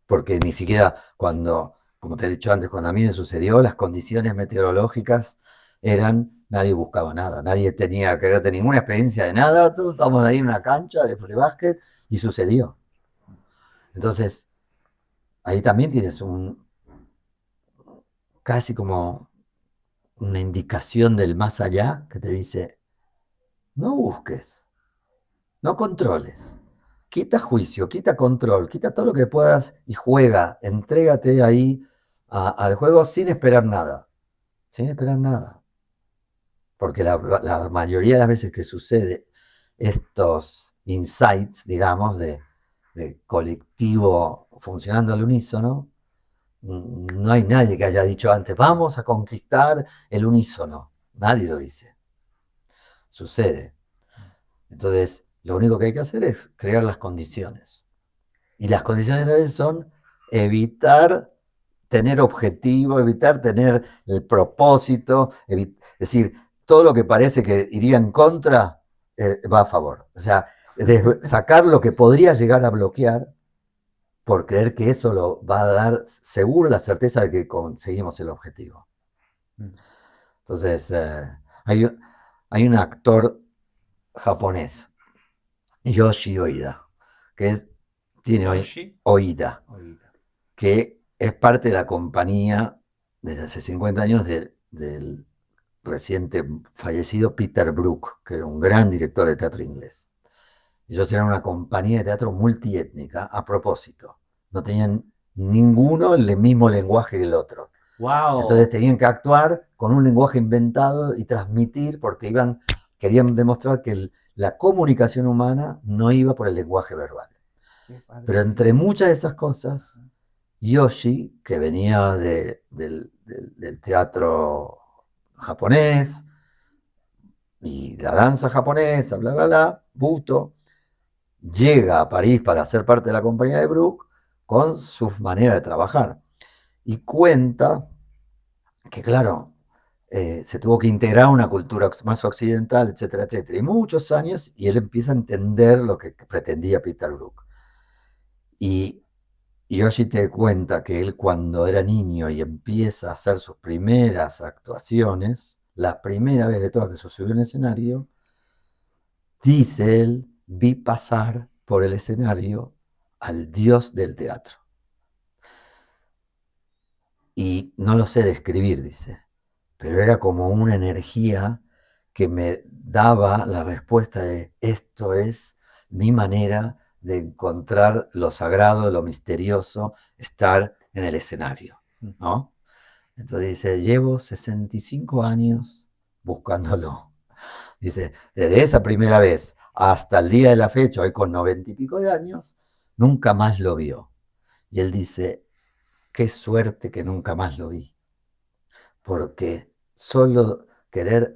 Porque ni siquiera cuando, como te he dicho antes, cuando a mí me sucedió, las condiciones meteorológicas eran, nadie buscaba nada, nadie tenía que tener ninguna experiencia de nada, todos estábamos ahí en una cancha de básquet y sucedió. Entonces, ahí también tienes casi como una indicación del más allá que te dice, no busques, no controles, quita juicio, quita control, quita todo lo que puedas y juega, entrégate ahí al juego sin esperar nada, sin esperar nada. Porque la mayoría de las veces que sucede estos insights, digamos, de colectivo funcionando al unísono, no hay nadie que haya dicho antes, vamos a conquistar el unísono. Nadie lo dice. Sucede. Entonces, lo único que hay que hacer es crear las condiciones. Y las condiciones a veces son evitar tener objetivo, evitar tener el propósito, es decir, todo lo que parece que iría en contra va a favor. O sea, sacar lo que podría llegar a bloquear por creer que eso lo va a dar seguro la certeza de que conseguimos el objetivo. Entonces, hay un actor japonés, Yoshi Oida, que tiene Oida, que es parte de la compañía desde hace 50 años del reciente fallecido Peter Brook, que era un gran director de teatro inglés. Ellos eran una compañía de teatro multiétnica a propósito. No tenían ninguno el mismo lenguaje que el otro. Wow. Entonces tenían que actuar con un lenguaje inventado y transmitir porque querían demostrar que la comunicación humana no iba por el lenguaje verbal. Pero entre muchas de esas cosas, Yoshi, que venía del teatro japonés y la danza japonesa, bla, bla, bla, Buto, llega a París para ser parte de la compañía de Brook con sus maneras de trabajar. y cuenta que, claro, se tuvo que integrar a una cultura más occidental, etcétera, etcétera. Y muchos años, y él empieza a entender lo que pretendía Peter Brook. Y Yoshi te cuenta que él cuando era niño y empieza a hacer sus primeras actuaciones, la primera vez de todas que se subió en escenario, dice él, vi pasar por el escenario al dios del teatro. Y no lo sé describir, dice, pero era como una energía que me daba la respuesta de esto es mi manera de encontrar lo sagrado, lo misterioso, estar en el escenario, ¿no? Entonces dice, llevo 65 años buscándolo. Dice, desde esa primera vez hasta el día de la fecha, hoy con 90 y pico de años, nunca más lo vio. Y él dice, qué suerte que nunca más lo vi, porque solo querer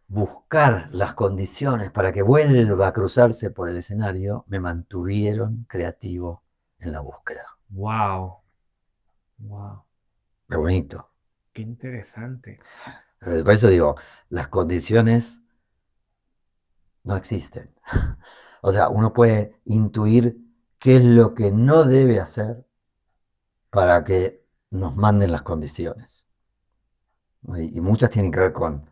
buscar las condiciones para que vuelva a cruzarse por el escenario me mantuvieron creativo en la búsqueda. Wow. Wow. Qué bonito. Qué interesante. Por eso digo, las condiciones no existen. O sea, uno puede intuir qué es lo que no debe hacer para que nos manden las condiciones. Y muchas tienen que ver con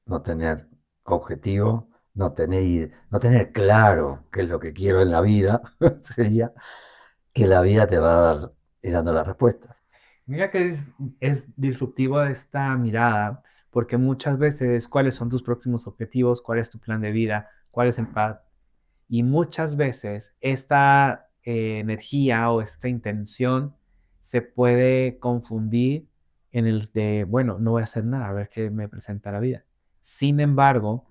no tener objetivo, no tener claro qué es lo que quiero en la vida, sería que la vida te va a dar dando las respuestas. Mira que es disruptivo esta mirada, porque muchas veces cuáles son tus próximos objetivos, cuál es tu plan de vida, cuál es el path. Y muchas veces esta energía o esta intención se puede confundir en el de, bueno, no voy a hacer nada, a ver qué me presenta la vida. Sin embargo,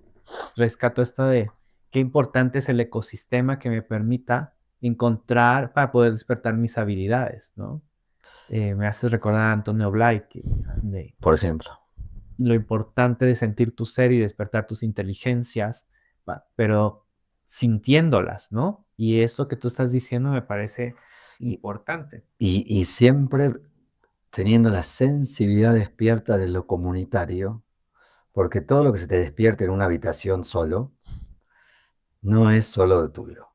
rescato esto de qué importante es el ecosistema que me permita encontrar para poder despertar mis habilidades, ¿no? Me hace recordar a Antonio Blay, de Por ejemplo. lo importante de sentir tu ser y despertar tus inteligencias, pero sintiéndolas, ¿no? Y esto que tú estás diciendo me parece importante. Y siempre teniendo la sensibilidad despierta de lo comunitario, porque todo lo que se te despierte en una habitación solo, no es solo de tuyo.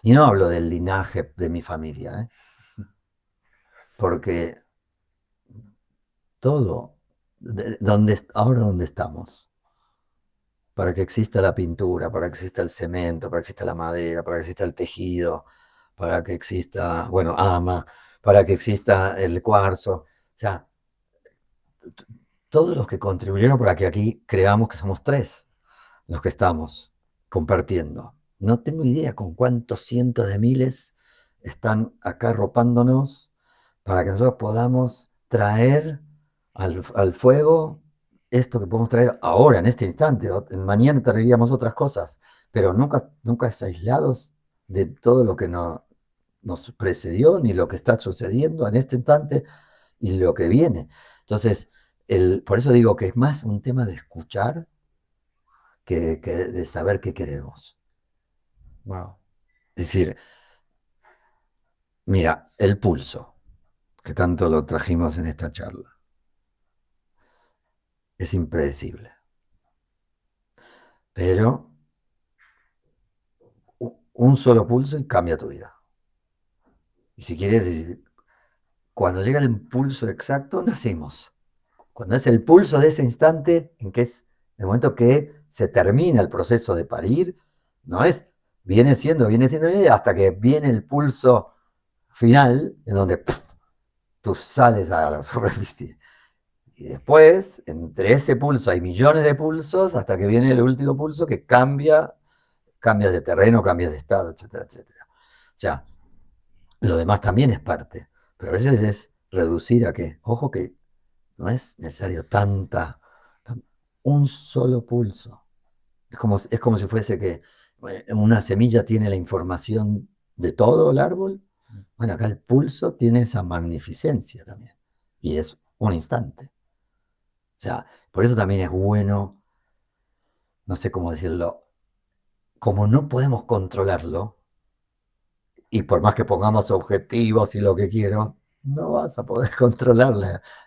Y no hablo del linaje de mi familia, porque todo, ahora donde estamos, para que exista la pintura, para que exista el cemento, para que exista la madera, para que exista el tejido, para que exista, bueno, para que exista el cuarzo, o sea, todos los que contribuyeron para que aquí creamos que somos tres los que estamos compartiendo. No tengo idea con cuántos cientos de miles están acá arropándonos para que nosotros podamos traer al fuego esto que podemos traer ahora, en este instante. Mañana traeríamos otras cosas, pero nunca es aislados de todo lo que nos precedió, ni lo que está sucediendo en este instante y lo que viene. Entonces, por eso digo que es más un tema de escuchar que de saber qué queremos. Wow. Es decir, mira, el pulso, que tanto lo trajimos en esta charla, es impredecible. Pero un solo pulso y cambia tu vida. Y si quieres decir, cuando llega el pulso exacto, nacemos. Cuando es el pulso de ese instante, en que es el momento que se termina el proceso de parir, no es, viene siendo, hasta que viene el pulso final, en donde tú sales a la superficie. Y después, entre ese pulso hay millones de pulsos, hasta que viene el último pulso que cambia de terreno, cambia de estado, etcétera, etcétera. O sea, lo demás también es parte, pero a veces es reducir a que, ojo que no es necesario un solo pulso. Es como si fuese que una semilla tiene la información de todo el árbol. Bueno, acá el pulso tiene esa magnificencia también. Y es un instante. O sea, por eso también es bueno, no sé cómo decirlo, como no podemos controlarlo, y por más que pongamos objetivos y lo que quiero, no vas a poder controlar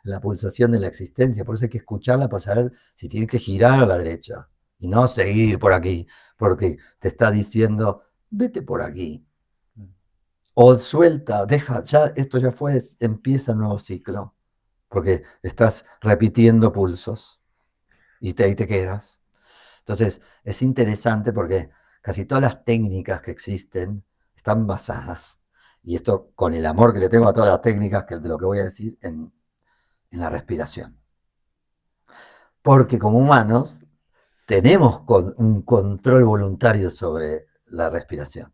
la pulsación de la existencia. Por eso hay que escucharla para saber si tienes que girar a la derecha y no seguir por aquí, porque te está diciendo, vete por aquí. O suelta, deja, ya esto ya fue, empieza un nuevo ciclo, porque estás repitiendo pulsos y ahí te quedas. Entonces, es interesante porque casi todas las técnicas que existen están basadas, y esto con el amor que le tengo a todas las técnicas, que de lo que voy a decir, en la respiración. Porque como humanos tenemos un control voluntario sobre la respiración.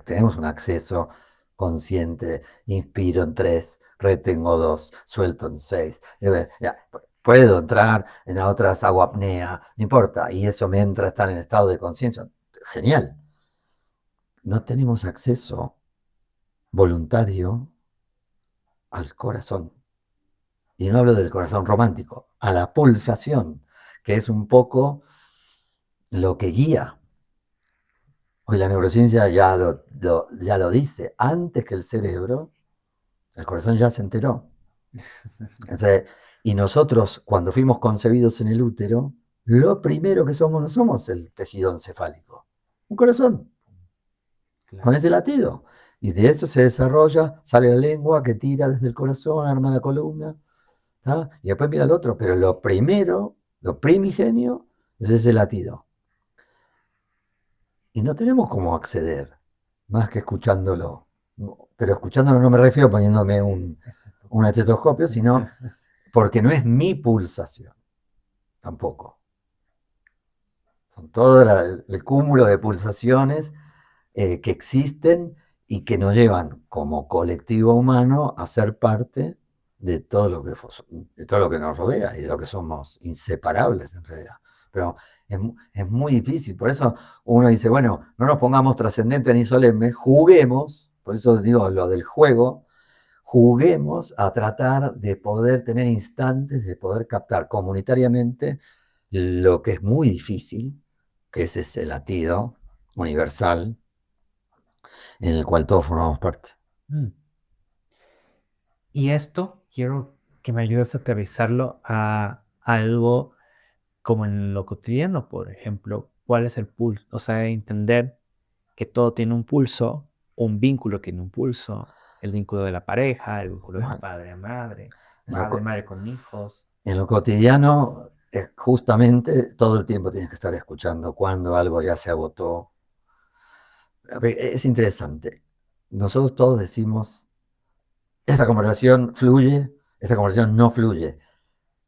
Tenemos un acceso consciente, inspiro en 3, retengo 2, suelto en 6. Puedo entrar en otras, hago apnea, no importa, y eso me entra a estar en estado de conciencia. Genial. No tenemos acceso voluntario al corazón. Y no hablo del corazón romántico, a la pulsación, que es un poco lo que guía. Hoy la neurociencia ya lo dice. Antes que el cerebro, el corazón ya se enteró. Entonces, y nosotros, cuando fuimos concebidos en el útero, lo primero que somos no somos el tejido encefálico, un corazón, con ese latido. Y de eso se desarrolla, sale la lengua que tira desde el corazón, arma la columna, ¿tá? Y después mira el otro. Pero lo primero, lo primigenio, es ese latido. Y no tenemos cómo acceder, más que escuchándolo. Pero escuchándolo no me refiero poniéndome un estetoscopio, sino porque no es mi pulsación, tampoco. Son todo el cúmulo de pulsaciones que existen y que nos llevan como colectivo humano a ser parte de todo lo que nos rodea y de lo que somos inseparables en realidad. Pero es muy difícil. Por eso uno dice, bueno, no nos pongamos trascendentes ni solemnes, juguemos, por eso digo lo del juego, juguemos a tratar de poder tener instantes, de poder captar comunitariamente lo que es muy difícil, que es ese latido universal en el cual todos formamos parte. Y esto quiero que me ayudes a aterrizarlo a algo como en lo cotidiano, por ejemplo, ¿cuál es el pulso? O sea, entender que todo tiene un pulso, un vínculo tiene un pulso, el vínculo de la pareja, el vínculo de Bueno, padre a madre, en lo, padre, madre con hijos. en lo cotidiano, justamente todo el tiempo tienes que estar escuchando cuando algo ya se agotó. Es interesante. Nosotros todos decimos, esta conversación fluye, esta conversación no fluye.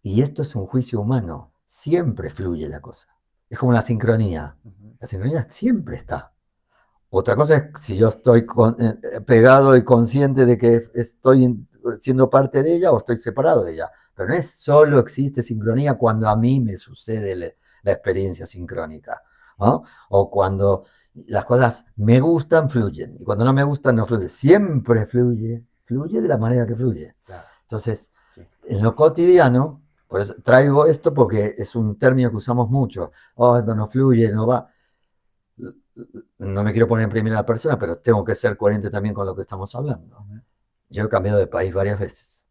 Y esto es un juicio humano. Siempre fluye la cosa. Es como la sincronía. La sincronía siempre está. Otra cosa es si yo estoy pegado y consciente de que estoy siendo parte de ella o estoy separado de ella. Pero no es solo existe sincronía cuando a mí me sucede la experiencia sincrónica, ¿no? O cuando las cosas me gustan, fluyen. Y cuando no me gustan, no fluyen. Siempre fluye de la manera que fluye. Claro. Entonces, Sí. en lo cotidiano, por eso traigo esto porque es un término que usamos mucho. Oh, esto no fluye, no va. No me quiero poner en primera persona, pero tengo que ser coherente también con lo que estamos hablando. Yo he cambiado de país varias veces.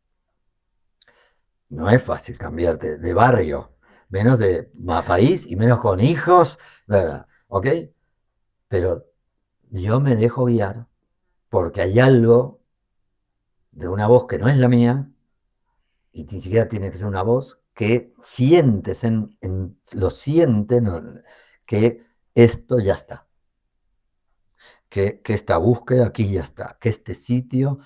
No es fácil cambiarte de barrio, menos de más país y menos con hijos, ¿verdad? ¿Ok? Pero yo me dejo guiar porque hay algo de una voz que no es la mía, y ni siquiera tiene que ser una voz, que sientes, lo sienten, que esto ya está. Que esta búsqueda aquí ya está, que este sitio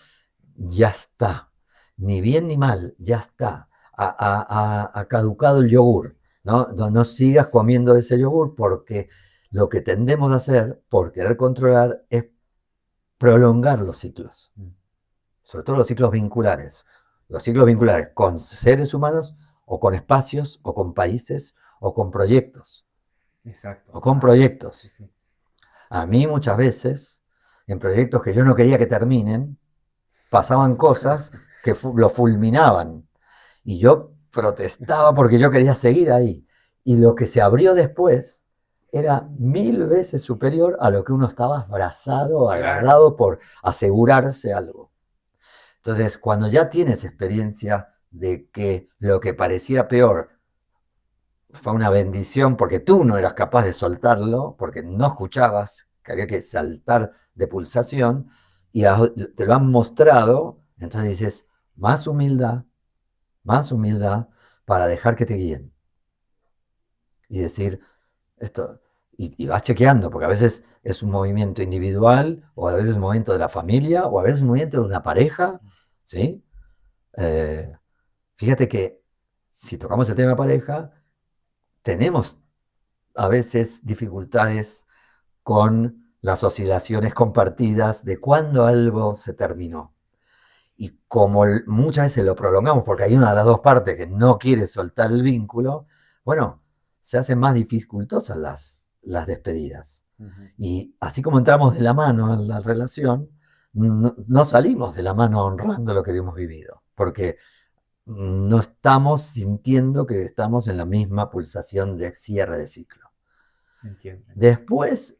ya está, ni bien ni mal, ya está, ha caducado el yogur, ¿no? No sigas comiendo ese yogur porque lo que tendemos a hacer por querer controlar es prolongar los ciclos, sobre todo los ciclos vinculares con seres humanos o con espacios o con países o con proyectos. Exacto. O con proyectos. Sí, sí. A mí muchas veces, en proyectos que yo no quería que terminen, pasaban cosas que lo fulminaban. Y yo protestaba porque yo quería seguir ahí. Y lo que se abrió después era 1000 veces superior a lo que uno estaba abrazado, agarrado por asegurarse algo. Entonces, cuando ya tienes experiencia de que lo que parecía peor fue una bendición porque tú no eras capaz de soltarlo, porque no escuchabas que había que saltar de pulsación, y te lo han mostrado, entonces dices, más humildad para dejar que te guíen. Y decir, esto, y vas chequeando, porque a veces es un movimiento individual, o a veces es un movimiento de la familia, o a veces es un movimiento de una pareja, ¿sí? Fíjate que si tocamos el tema pareja, tenemos a veces dificultades con las oscilaciones compartidas de cuándo algo se terminó. Y como muchas veces lo prolongamos porque hay una de las dos partes que no quiere soltar el vínculo, bueno, se hacen más dificultosas las despedidas. Y así como entramos de la mano en la relación, no salimos de la mano honrando lo que hemos vivido, porque no estamos sintiendo que estamos en la misma pulsación de cierre de ciclo. Entiendo. Después,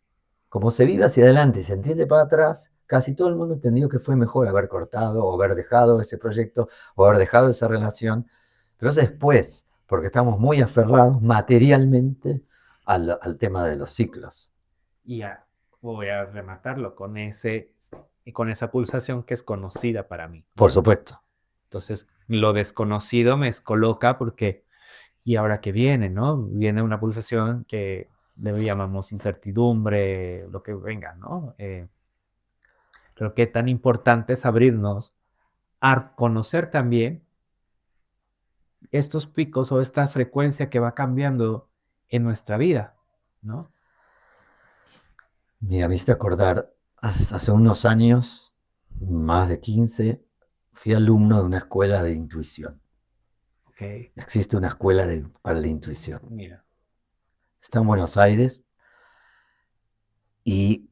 como se vive hacia adelante y se entiende para atrás, casi todo el mundo entendió que fue mejor haber cortado o haber dejado ese proyecto o haber dejado esa relación, pero es después, porque estamos muy aferrados materialmente al tema de los ciclos. Y ya voy a rematarlo con esa pulsación que es conocida para mí. Por supuesto. Entonces, lo desconocido me descoloca porque, ¿y ahora qué viene, no? Viene una pulsación que le llamamos incertidumbre, lo que venga, ¿no? Creo que tan importante es abrirnos a conocer también estos picos o esta frecuencia que va cambiando en nuestra vida, ¿no? Mira, me hiciste acordar, hace unos años, más de 15, fui alumno de una escuela de intuición. Okay. Existe una escuela para la intuición. Mira. Está en Buenos Aires y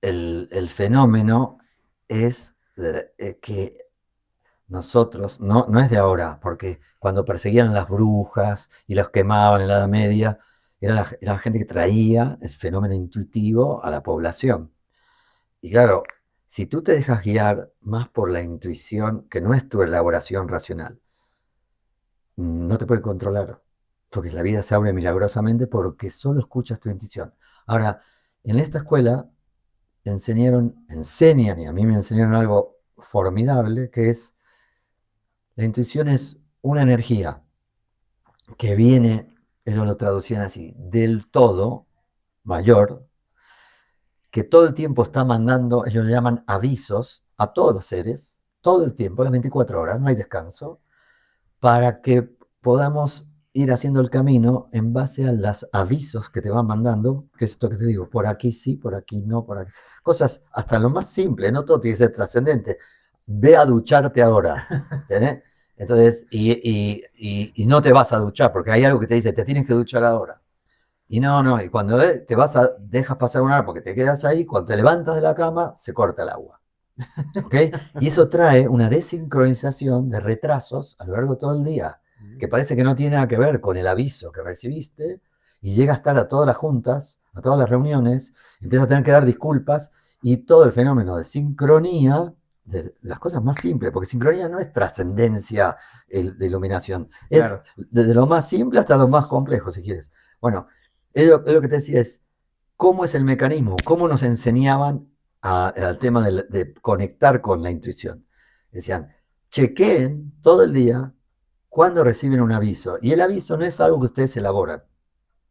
el fenómeno es que nosotros, no es de ahora, porque cuando perseguían las brujas y las quemaban en la Edad Media, era la gente que traía el fenómeno intuitivo a la población. Y claro, si tú te dejas guiar más por la intuición, que no es tu elaboración racional, no te puede controlar, porque la vida se abre milagrosamente porque solo escuchas tu intuición. Ahora, en esta escuela enseñan, y a mí me enseñaron algo formidable, que es, la intuición es una energía que viene, ellos lo traducían así, del todo mayor, que todo el tiempo está mandando, ellos le llaman avisos a todos los seres, todo el tiempo, las 24 horas, no hay descanso, para que podamos ir haciendo el camino en base a los avisos que te van mandando, que es esto que te digo, por aquí sí, por aquí no, por aquí. Cosas hasta lo más simple, no todo tiene que ser trascendente. Ve a ducharte ahora, ¿entendés? Entonces, y no te vas a duchar, porque hay algo que te dice, te tienes que duchar ahora. Y no, y cuando dejas pasar una hora porque te quedas ahí, cuando te levantas de la cama, se corta el agua. ¿Okay? Y eso trae una desincronización de retrasos a lo largo de todo el día, que parece que no tiene nada que ver con el aviso que recibiste, y llega a estar a todas las juntas, a todas las reuniones, empieza a tener que dar disculpas, y todo el fenómeno de sincronía, de las cosas más simples, porque sincronía no es trascendencia de iluminación, Claro. es desde lo más simple hasta lo más complejo, si quieres. Bueno, es lo que te decía, es cómo es el mecanismo, cómo nos enseñaban al tema de conectar con la intuición. Decían, chequeen todo el día cuando reciben un aviso. Y el aviso no es algo que ustedes elaboran.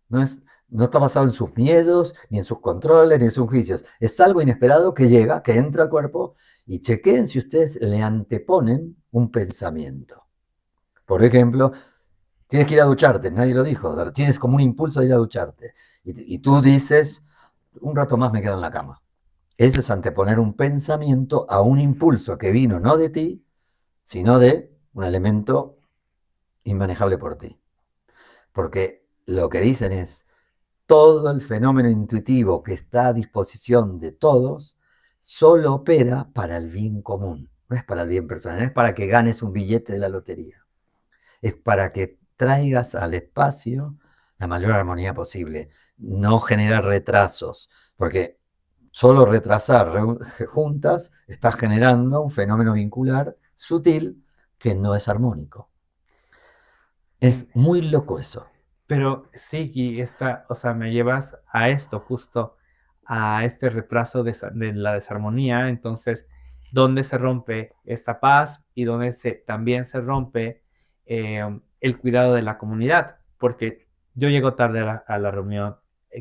No está basado en sus miedos, ni en sus controles, ni en sus juicios. Es algo inesperado que llega, que entra al cuerpo, y chequeen si ustedes le anteponen un pensamiento. Por ejemplo, tienes que ir a ducharte, nadie lo dijo, tienes como un impulso de ir a ducharte. Y tú dices, un rato más me quedo en la cama. Eso es anteponer un pensamiento a un impulso que vino no de ti, sino de un elemento inmanejable por ti. Porque lo que dicen es, todo el fenómeno intuitivo que está a disposición de todos, solo opera para el bien común. No es para el bien personal, no es para que ganes un billete de la lotería. Es para que traigas al espacio la mayor armonía posible. No generar retrasos, porque solo retrasar juntas está generando un fenómeno vincular sutil que no es armónico. Es muy loco eso. Pero sí, y o sea, me llevas a esto, justo a este retraso de la desarmonía. Entonces, ¿dónde se rompe esta paz y dónde también se rompe el cuidado de la comunidad? Porque yo llego tarde a la reunión,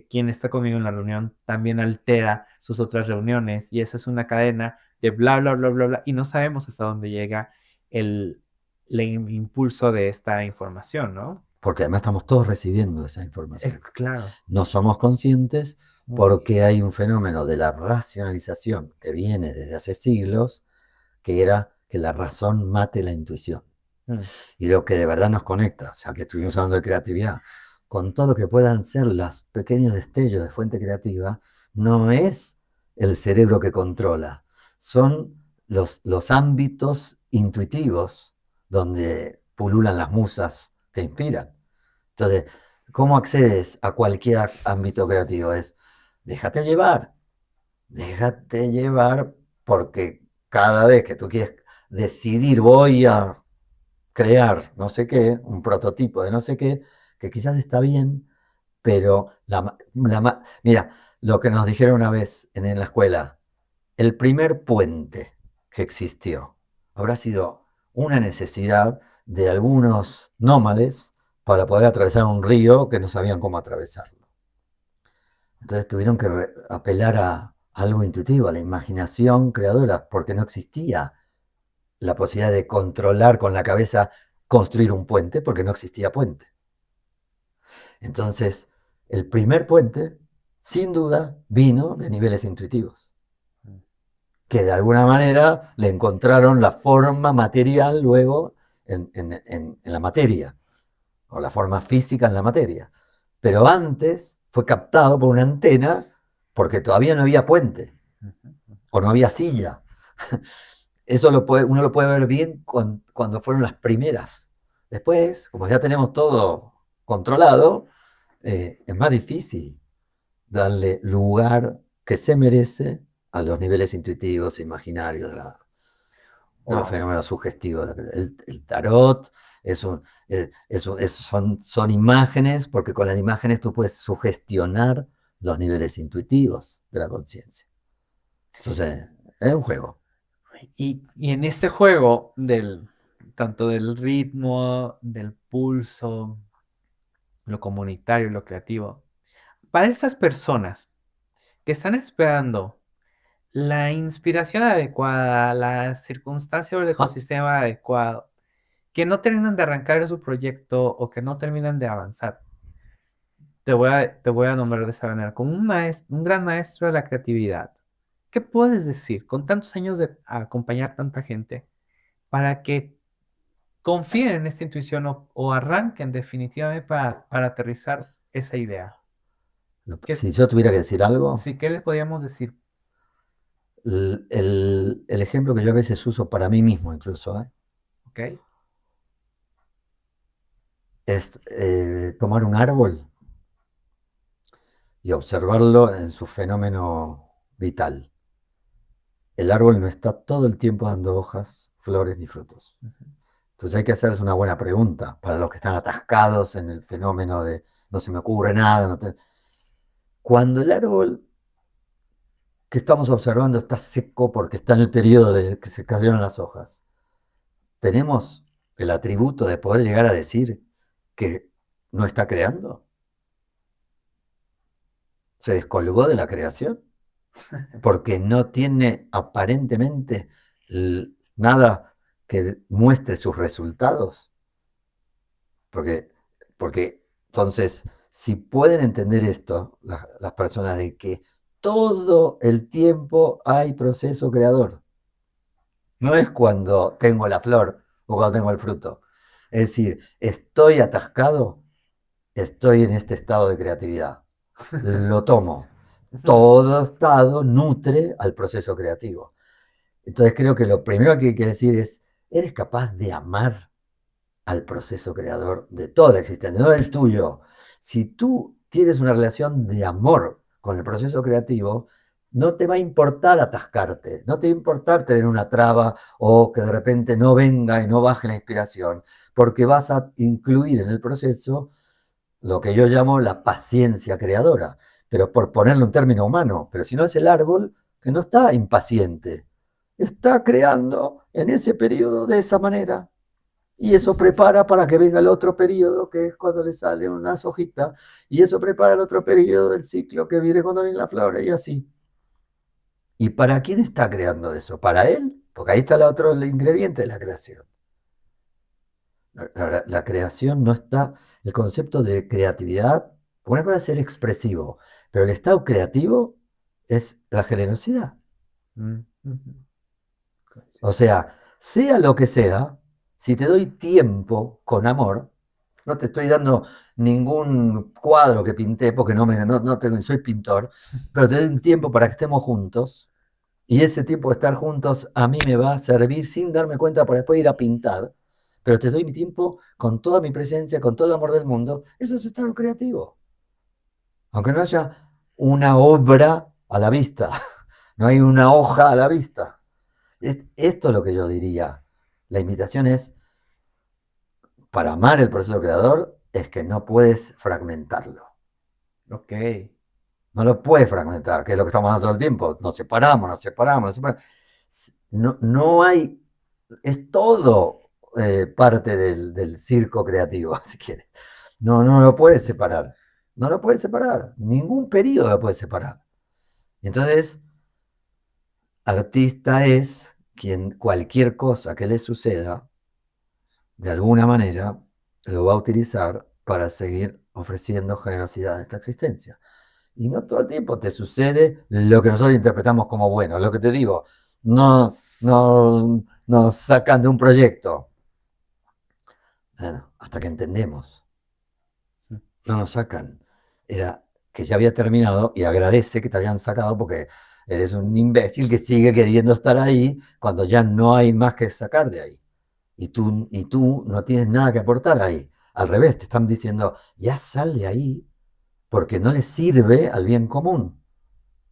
quien está conmigo en la reunión también altera sus otras reuniones y esa es una cadena de bla, bla, bla, bla, bla, y no sabemos hasta dónde llega el impulso de esta información, ¿no? Porque además estamos todos recibiendo esa información. Es claro. No somos conscientes Mm. porque hay un fenómeno de la racionalización que viene desde hace siglos, que era que la razón mate la intuición. Mm. Y lo que de verdad nos conecta, ya que estuvimos hablando de creatividad, con todo lo que puedan ser los pequeños destellos de fuente creativa, no es el cerebro que controla, son los ámbitos intuitivos donde pululan las musas que inspiran. Entonces, ¿cómo accedes a cualquier ámbito creativo? Es, déjate llevar porque cada vez que tú quieres decidir voy a crear no sé qué, un prototipo de no sé qué, que quizás está bien, pero mira, lo que nos dijeron una vez en la escuela, el primer puente que existió habrá sido una necesidad de algunos nómades para poder atravesar un río que no sabían cómo atravesarlo. Entonces tuvieron que apelar a algo intuitivo, a la imaginación creadora, porque no existía la posibilidad de controlar con la cabeza construir un puente, porque no existía puente. Entonces, el primer puente, sin duda, vino de niveles intuitivos, que de alguna manera le encontraron la forma material luego en la materia, o la forma física en la materia. Pero antes fue captado por una antena porque todavía no había puente, o no había silla. Eso uno lo puede ver bien cuando fueron las primeras. Después, como ya tenemos todo controlado, es más difícil darle lugar que se merece a los niveles intuitivos e imaginarios de los Wow. fenómenos sugestivos. El tarot son imágenes, porque con las imágenes tú puedes sugestionar los niveles intuitivos de la conciencia. Entonces, es un juego. Y en este juego tanto del ritmo, del pulso, lo comunitario, lo creativo, para estas personas que están esperando la inspiración adecuada, la circunstancia o el ecosistema adecuado, que no terminan de arrancar su proyecto o que no terminan de avanzar, te voy a nombrar de esta manera, como un gran maestro de la creatividad. ¿Qué puedes decir con tantos años de acompañar tanta gente para que confíen en esta intuición o arranquen definitivamente para aterrizar esa idea? Si yo tuviera que decir algo, Sí, ¿qué les podríamos decir? el ejemplo que yo a veces uso para mí mismo incluso, ¿Ok? es tomar un árbol y observarlo en su fenómeno vital. El árbol no está todo el tiempo dando hojas, flores ni frutos. Entonces hay que hacerse una buena pregunta para los que están atascados en el fenómeno de no se me ocurre nada. Cuando el árbol que estamos observando está seco porque está en el periodo de que se cayeron las hojas, ¿tenemos el atributo de poder llegar a decir que no está creando? ¿Se descolgó de la creación? Porque no tiene aparentemente nada que muestre sus resultados. Porque entonces, si pueden entender esto, las personas, de que todo el tiempo hay proceso creador. No es cuando tengo la flor o cuando tengo el fruto. Es decir, estoy atascado, estoy en este estado de creatividad. Lo tomo. Todo estado nutre al proceso creativo. Entonces creo que lo primero que hay que decir es, ¿eres capaz de amar al proceso creador de toda la existencia, no del tuyo? Si tú tienes una relación de amor con el proceso creativo, no te va a importar atascarte, no te va a importar tener una traba o que de repente no venga y no baje la inspiración, porque vas a incluir en el proceso lo que yo llamo la paciencia creadora, pero por ponerle un término humano, pero si no es el árbol que no está impaciente, está creando en ese periodo de esa manera. Y eso prepara para que venga el otro periodo, que es cuando le salen unas hojitas, y eso prepara el otro periodo del ciclo que viene cuando viene la flor, y así. ¿Y para quién está creando eso? ¿Para él? Porque ahí está el otro ingrediente de la creación. La creación no está, el concepto de creatividad, una cosa es ser expresivo, pero el estado creativo es la generosidad. Mm, ujú. O sea lo que sea, si te doy tiempo con amor, no te estoy dando ningún cuadro que pinté porque no tengo, soy pintor, pero te doy un tiempo para que estemos juntos y ese tiempo de estar juntos a mí me va a servir sin darme cuenta para después ir a pintar, pero te doy mi tiempo con toda mi presencia, con todo el amor del mundo. Eso es estar creativo. Aunque no haya una obra a la vista, no hay una hoja a la vista. Esto es lo que yo diría. La invitación es, para amar el proceso creador, es que no puedes fragmentarlo. Ok. No lo puedes fragmentar, que es lo que estamos haciendo todo el tiempo. Nos separamos, nos separamos, nos separamos. No hay, es todo parte del circo creativo, si quieres. No lo puedes separar. No lo puedes separar. Ningún periodo lo puedes separar. Entonces, artista es quien cualquier cosa que le suceda, de alguna manera, lo va a utilizar para seguir ofreciendo generosidad a esta existencia. Y no todo el tiempo te sucede lo que nosotros interpretamos como bueno. Lo que te digo, no nos sacan de un proyecto. Bueno, hasta que entendemos. No nos sacan. Era que ya había terminado y agradece que te hayan sacado porque eres un imbécil que sigue queriendo estar ahí cuando ya no hay más que sacar de ahí. Y tú no tienes nada que aportar ahí. Al revés, te están diciendo, ya sal de ahí porque no le sirve al bien común.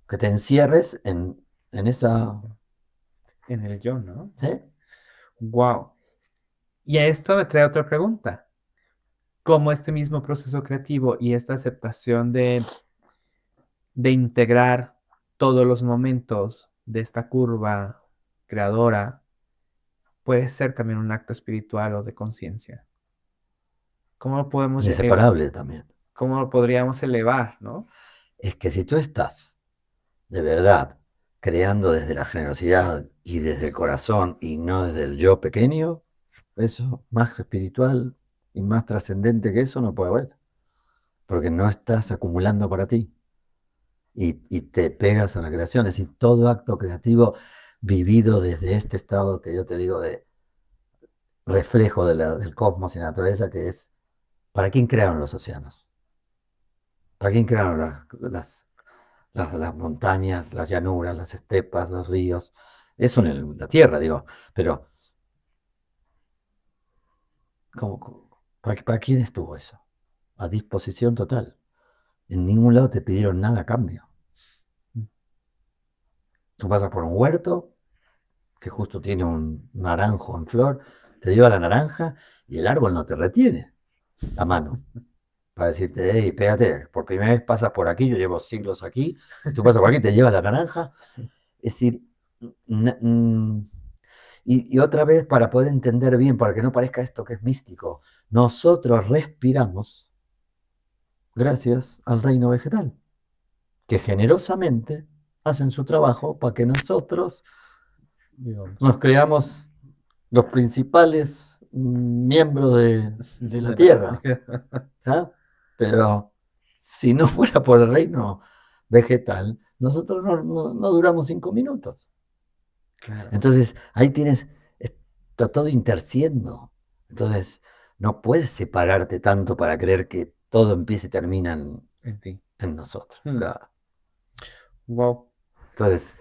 Que te encierres en esa... En el yo, ¿no? ¿Sí? Wow. Y a esto me trae otra pregunta. ¿Cómo este mismo proceso creativo y esta aceptación de integrar todos los momentos de esta curva creadora puede ser también un acto espiritual o de conciencia? ¿Cómo lo podemos, Inseparable también. cómo lo podríamos elevar, ¿no? Es que si tú estás de verdad creando desde la generosidad y desde el corazón y no desde el yo pequeño, eso más espiritual y más trascendente que eso no puede haber. Porque no estás acumulando para ti y te pegas a la creación. Es decir, todo acto creativo vivido desde este estado que yo te digo de reflejo del cosmos y la naturaleza, que es, ¿para quién crearon los océanos? ¿Para quién crearon las montañas, las llanuras, las estepas, los ríos? Eso en la tierra, digo, pero ¿para quién estuvo eso? A disposición total. En ningún lado te pidieron nada a cambio. Tú pasas por un huerto que justo tiene un naranjo en flor, te lleva la naranja y el árbol no te retiene la mano para decirte, hey, espérate, por primera vez pasas por aquí, yo llevo siglos aquí, tú pasas por aquí, te lleva la naranja. Es decir, y otra vez para poder entender bien, para que no parezca esto que es místico, nosotros respiramos gracias al reino vegetal, que generosamente hacen su trabajo para que nosotros nos creamos los principales miembros de la Tierra. ¿Ah? Pero si no fuera por el reino vegetal, nosotros no duramos 5 minutos. Claro. Entonces, ahí está todo interciendo. Entonces, no puedes separarte tanto para creer que todo empieza y termina En ti. en nosotros. Hmm. Claro. Wow. Entonces,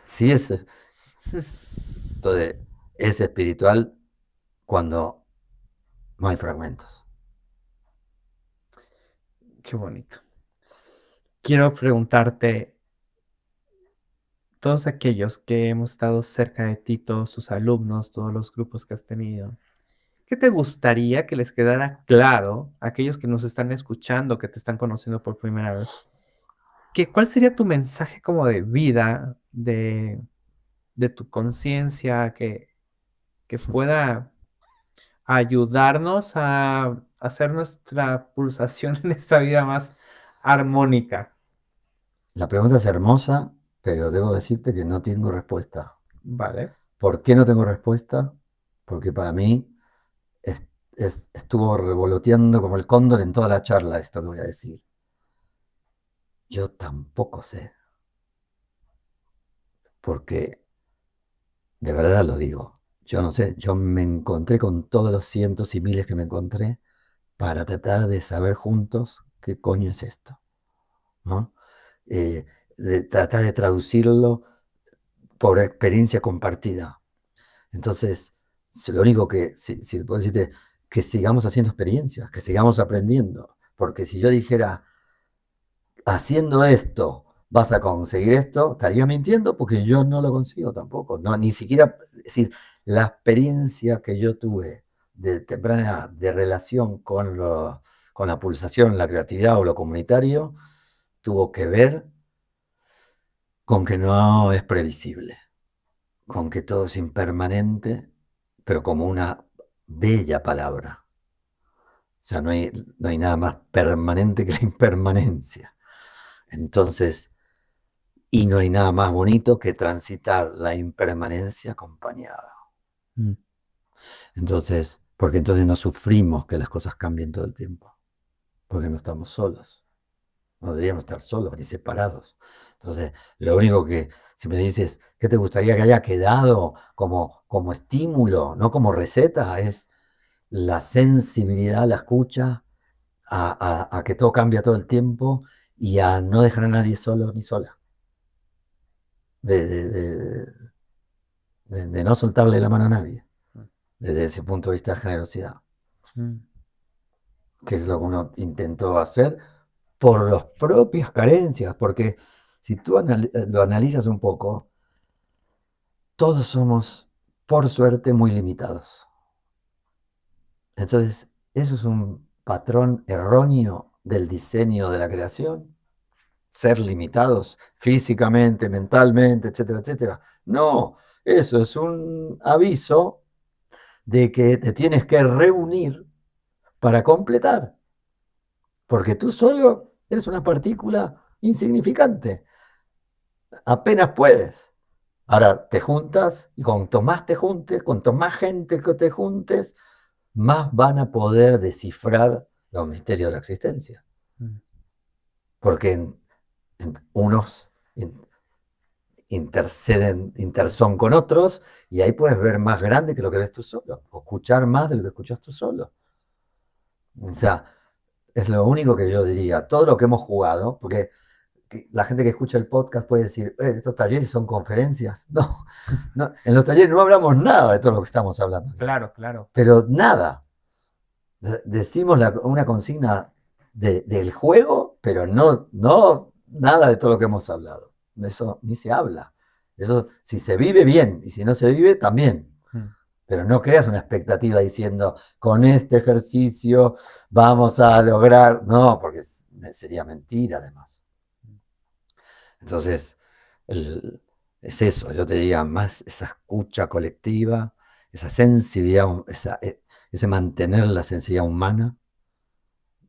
entonces, es espiritual cuando no hay fragmentos. Qué bonito. Quiero preguntarte, todos aquellos que hemos estado cerca de ti, todos tus alumnos, todos los grupos que has tenido, ¿qué te gustaría que les quedara claro a aquellos que nos están escuchando, que te están conociendo por primera vez? ¿Cuál sería tu mensaje como de vida, de tu conciencia, que pueda ayudarnos a hacer nuestra pulsación en esta vida más armónica? La pregunta es hermosa, pero debo decirte que no tengo respuesta. Vale. ¿Por qué no tengo respuesta? Porque para mí estuvo revoloteando como el cóndor en toda la charla esto que voy a decir. Yo tampoco sé. Porque, de verdad lo digo, yo no sé, yo me encontré con todos los cientos y miles que me encontré para tratar de saber juntos qué coño es esto, ¿no? De tratar de traducirlo por experiencia compartida. Entonces, lo único que, si puedo decirte, que sigamos haciendo experiencias, que sigamos aprendiendo, porque si yo dijera, haciendo esto vas a conseguir esto, estaría mintiendo porque yo no lo consigo tampoco, no, ni siquiera, es decir, la experiencia que yo tuve de temprana edad de relación con la pulsación, la creatividad o lo comunitario, tuvo que ver con que no es previsible, con que todo es impermanente, pero como una bella palabra. O sea, no hay nada más permanente que la impermanencia. Entonces, y no hay nada más bonito que transitar la impermanencia acompañada. Mm. Entonces, porque entonces no sufrimos que las cosas cambien todo el tiempo, porque no estamos solos. No deberíamos estar solos ni separados. Entonces, lo único que, si me dices, ¿qué te gustaría que haya quedado como estímulo, no como receta? Es la sensibilidad, la escucha, a que todo cambia todo el tiempo y a no dejar a nadie solo ni sola. De no soltarle la mano a nadie, desde ese punto de vista de generosidad, Mm. que es lo que uno intentó hacer por las propias carencias, porque si tú lo analizas un poco, todos somos, por suerte, muy limitados. Entonces, eso es un patrón erróneo del diseño de la creación, ser limitados físicamente, mentalmente, etcétera, etcétera. No, eso es un aviso de que te tienes que reunir para completar, porque tú solo eres una partícula insignificante, apenas puedes. Ahora te juntas y cuanto más te juntes, cuanto más gente que te juntes, más van a poder descifrar los misterios de la existencia. Mm. Porque unos interson con otros y ahí puedes ver más grande que lo que ves tú solo, o escuchar más de lo que escuchas tú solo. O sea, es lo único que yo diría. Todo lo que hemos jugado, porque la gente que escucha el podcast puede decir, estos talleres son conferencias. No, no, en los talleres no hablamos nada de todo lo que estamos hablando aquí. Claro, claro. Pero nada. Decimos una consigna del juego, pero no nada de todo lo que hemos hablado. Eso ni se habla. Eso, si se vive, bien, y si no se vive, también. Mm. Pero no creas una expectativa diciendo, con este ejercicio vamos a lograr. No, porque sería mentira, además. Entonces, es eso, yo te diría más esa escucha colectiva, esa sensibilidad, ese mantener la sensibilidad humana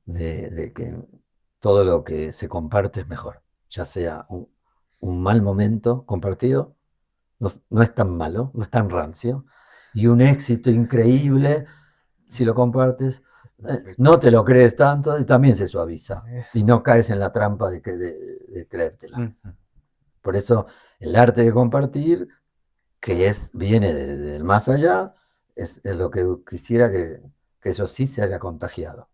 de que todo lo que se comparte es mejor, ya sea un mal momento compartido, no es tan malo, no es tan rancio, y un éxito increíble, si lo compartes, no te lo crees tanto y también se suaviza, Eso. y no caes en la trampa de creértela. Ujú. Por eso el arte de compartir, que viene del más allá, es lo que quisiera que eso sí se haya contagiado.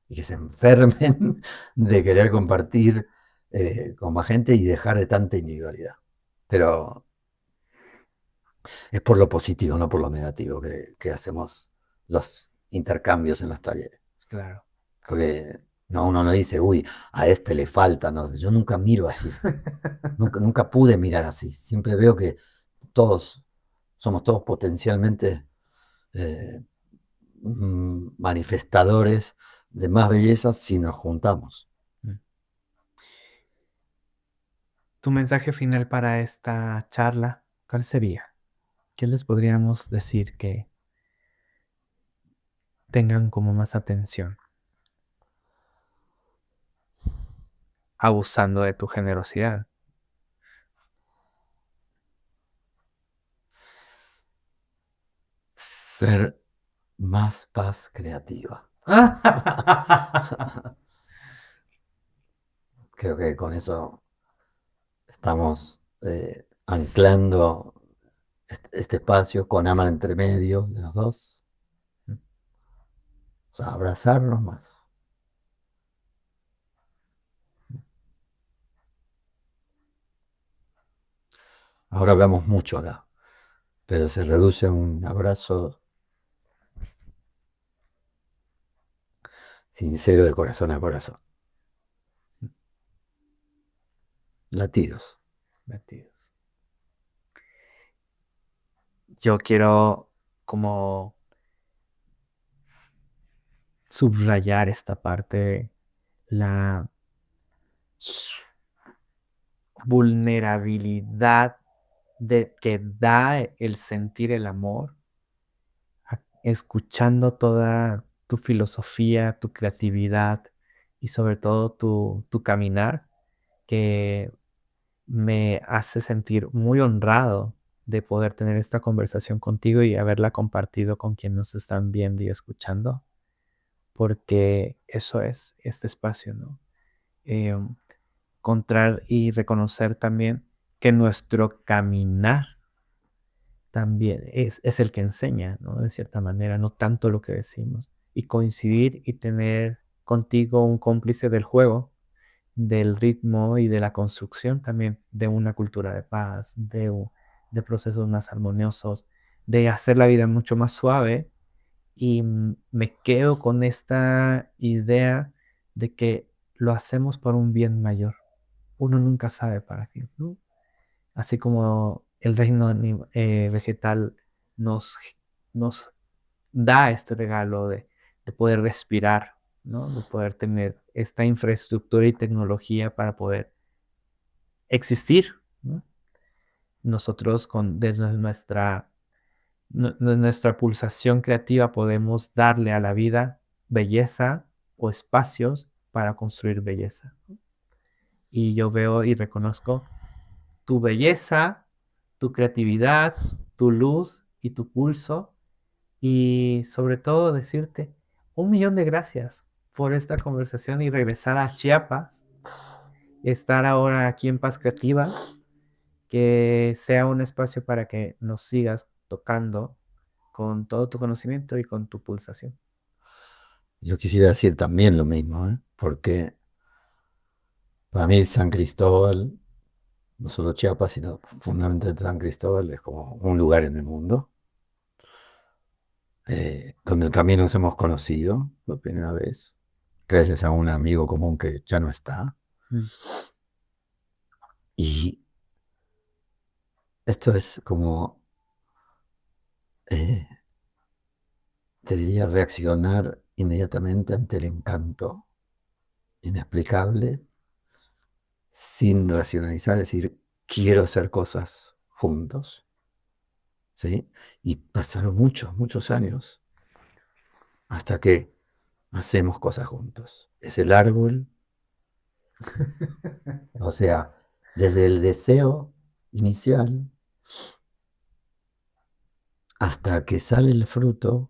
Y que se enfermen de querer compartir con más gente y dejar de tanta individualidad. Pero es por lo positivo, no por lo negativo, que hacemos los intercambios en los talleres. Claro. Porque uno no dice, uy, a este le falta, no, yo nunca miro así. Nunca pude mirar así. Siempre veo que somos todos potencialmente manifestadores de más belleza si nos juntamos. Tu mensaje final para esta charla, ¿cuál sería? ¿Qué les podríamos decir que tengan como más atención? Abusando de tu generosidad. Ser más paz creativa. Creo que con eso estamos anclando este espacio con Ama entre medio de los dos. O sea, abrazarnos más. Ahora hablamos mucho acá, pero se reduce a un abrazo sincero de corazón a corazón. Latidos. Latidos. Yo quiero como subrayar esta parte, la vulnerabilidad que da el sentir el amor, escuchando toda tu filosofía, tu creatividad y sobre todo tu caminar, que me hace sentir muy honrado de poder tener esta conversación contigo y haberla compartido con quienes nos están viendo y escuchando, porque eso es este espacio, ¿no? Encontrar y reconocer también que nuestro caminar también es el que enseña, ¿no? De cierta manera, no tanto lo que decimos. Y coincidir y tener contigo un cómplice del juego, del ritmo y de la construcción también de una cultura de paz, de procesos más armoniosos, de hacer la vida mucho más suave. Y me quedo con esta idea de que lo hacemos por un bien mayor. Uno nunca sabe para qué, ¿no? Así como el reino vegetal nos, nos da este regalo de poder respirar, ¿no? De poder tener esta infraestructura y tecnología para poder existir, ¿no? Nosotros desde nuestra pulsación creativa podemos darle a la vida belleza o espacios para construir belleza, ¿no? Y yo veo y reconozco tu belleza, tu creatividad, tu luz y tu pulso. Y sobre todo decirte 1 millón de gracias por esta conversación y regresar a Chiapas, estar ahora aquí en Paz Creativa, que sea un espacio para que nos sigas tocando con todo tu conocimiento y con tu pulsación. Yo quisiera decir también lo mismo, porque para mí San Cristóbal, no solo Chiapas, sino fundamentalmente San Cristóbal, es como un lugar en el mundo, donde también nos hemos conocido por primera vez, gracias a un amigo común que ya no está. Y esto es como, te diría, reaccionar inmediatamente ante el encanto inexplicable, sin racionalizar, decir, quiero hacer cosas juntos. ¿Sí? Y pasaron muchos años hasta que hacemos cosas juntos. Es el árbol, o sea, desde el deseo inicial hasta que sale el fruto,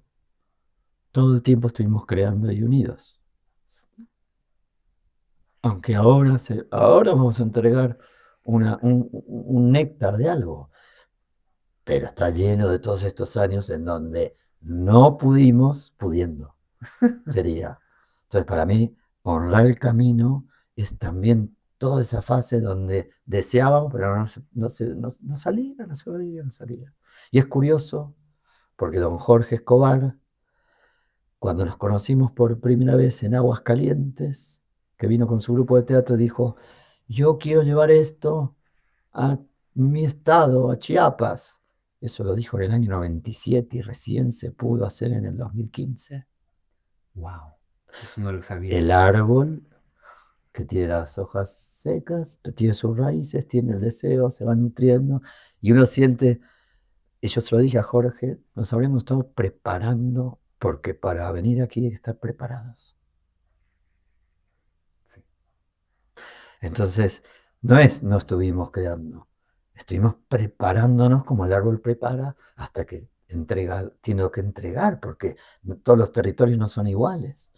todo el tiempo estuvimos creando y unidos. Aunque ahora vamos a entregar un néctar de algo, pero está lleno de todos estos años en donde no pudimos, pudiendo, sería. Entonces, para mí, honrar el camino es también toda esa fase donde deseábamos, pero no salía. Y es curioso, porque don Jorge Escobar, cuando nos conocimos por primera vez en Aguascalientes, que vino con su grupo de teatro, dijo, yo quiero llevar esto a mi estado, a Chiapas. Eso lo dijo en el año 97 y recién se pudo hacer en el 2015. Wow, eso no lo sabía. El árbol que tiene las hojas secas, tiene sus raíces, tiene el deseo, se va nutriendo y uno siente, y yo se lo dije a Jorge, nos habremos estado preparando porque para venir aquí hay que estar preparados. Sí. Entonces, no estuvimos creando, estuvimos preparándonos como el árbol prepara hasta que tiene que entregar, porque todos los territorios no son iguales.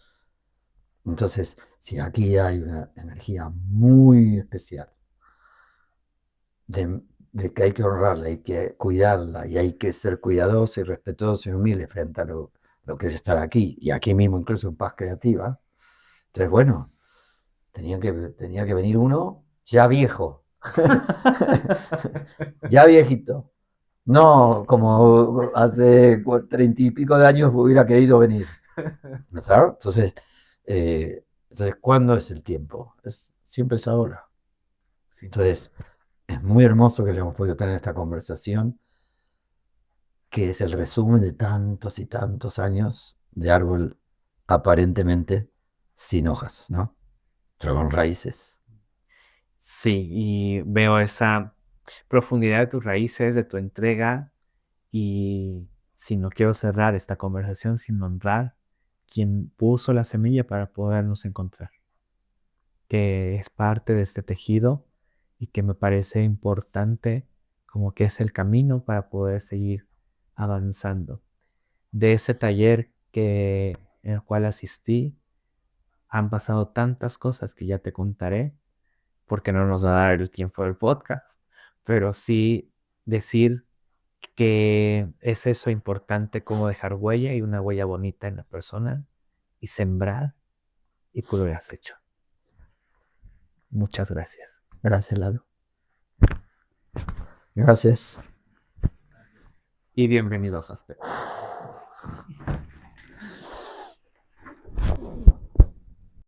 Entonces, si aquí hay una energía muy especial de que hay que honrarla, hay que cuidarla y hay que ser cuidadoso y respetuoso y humilde frente a lo que es estar aquí, y aquí mismo incluso en Paz Creativa. Entonces, bueno, tenía que venir uno ya viejo, ya viejito. No como hace 30 y pico de años hubiera querido venir. ¿Verdad? Entonces, ¿cuándo es el tiempo? Siempre es ahora. Sí. Entonces, es muy hermoso que hayamos podido tener esta conversación, que es el resumen de tantos y tantos años de árbol aparentemente sin hojas, ¿no? Pero con raíces. Sí, y veo esa profundidad de tus raíces, de tu entrega, y si no quiero cerrar esta conversación sin honrar quien puso la semilla para podernos encontrar, que es parte de este tejido y que me parece importante como que es el camino para poder seguir avanzando. De ese taller en el cual asistí, han pasado tantas cosas que ya te contaré, porque no nos va a dar el tiempo del podcast, pero sí decir que es eso importante, como dejar huella y una huella bonita en la persona y sembrar, y tú lo has hecho. Muchas gracias. Gracias, Lalo. Gracias. Y bienvenido, Jasper.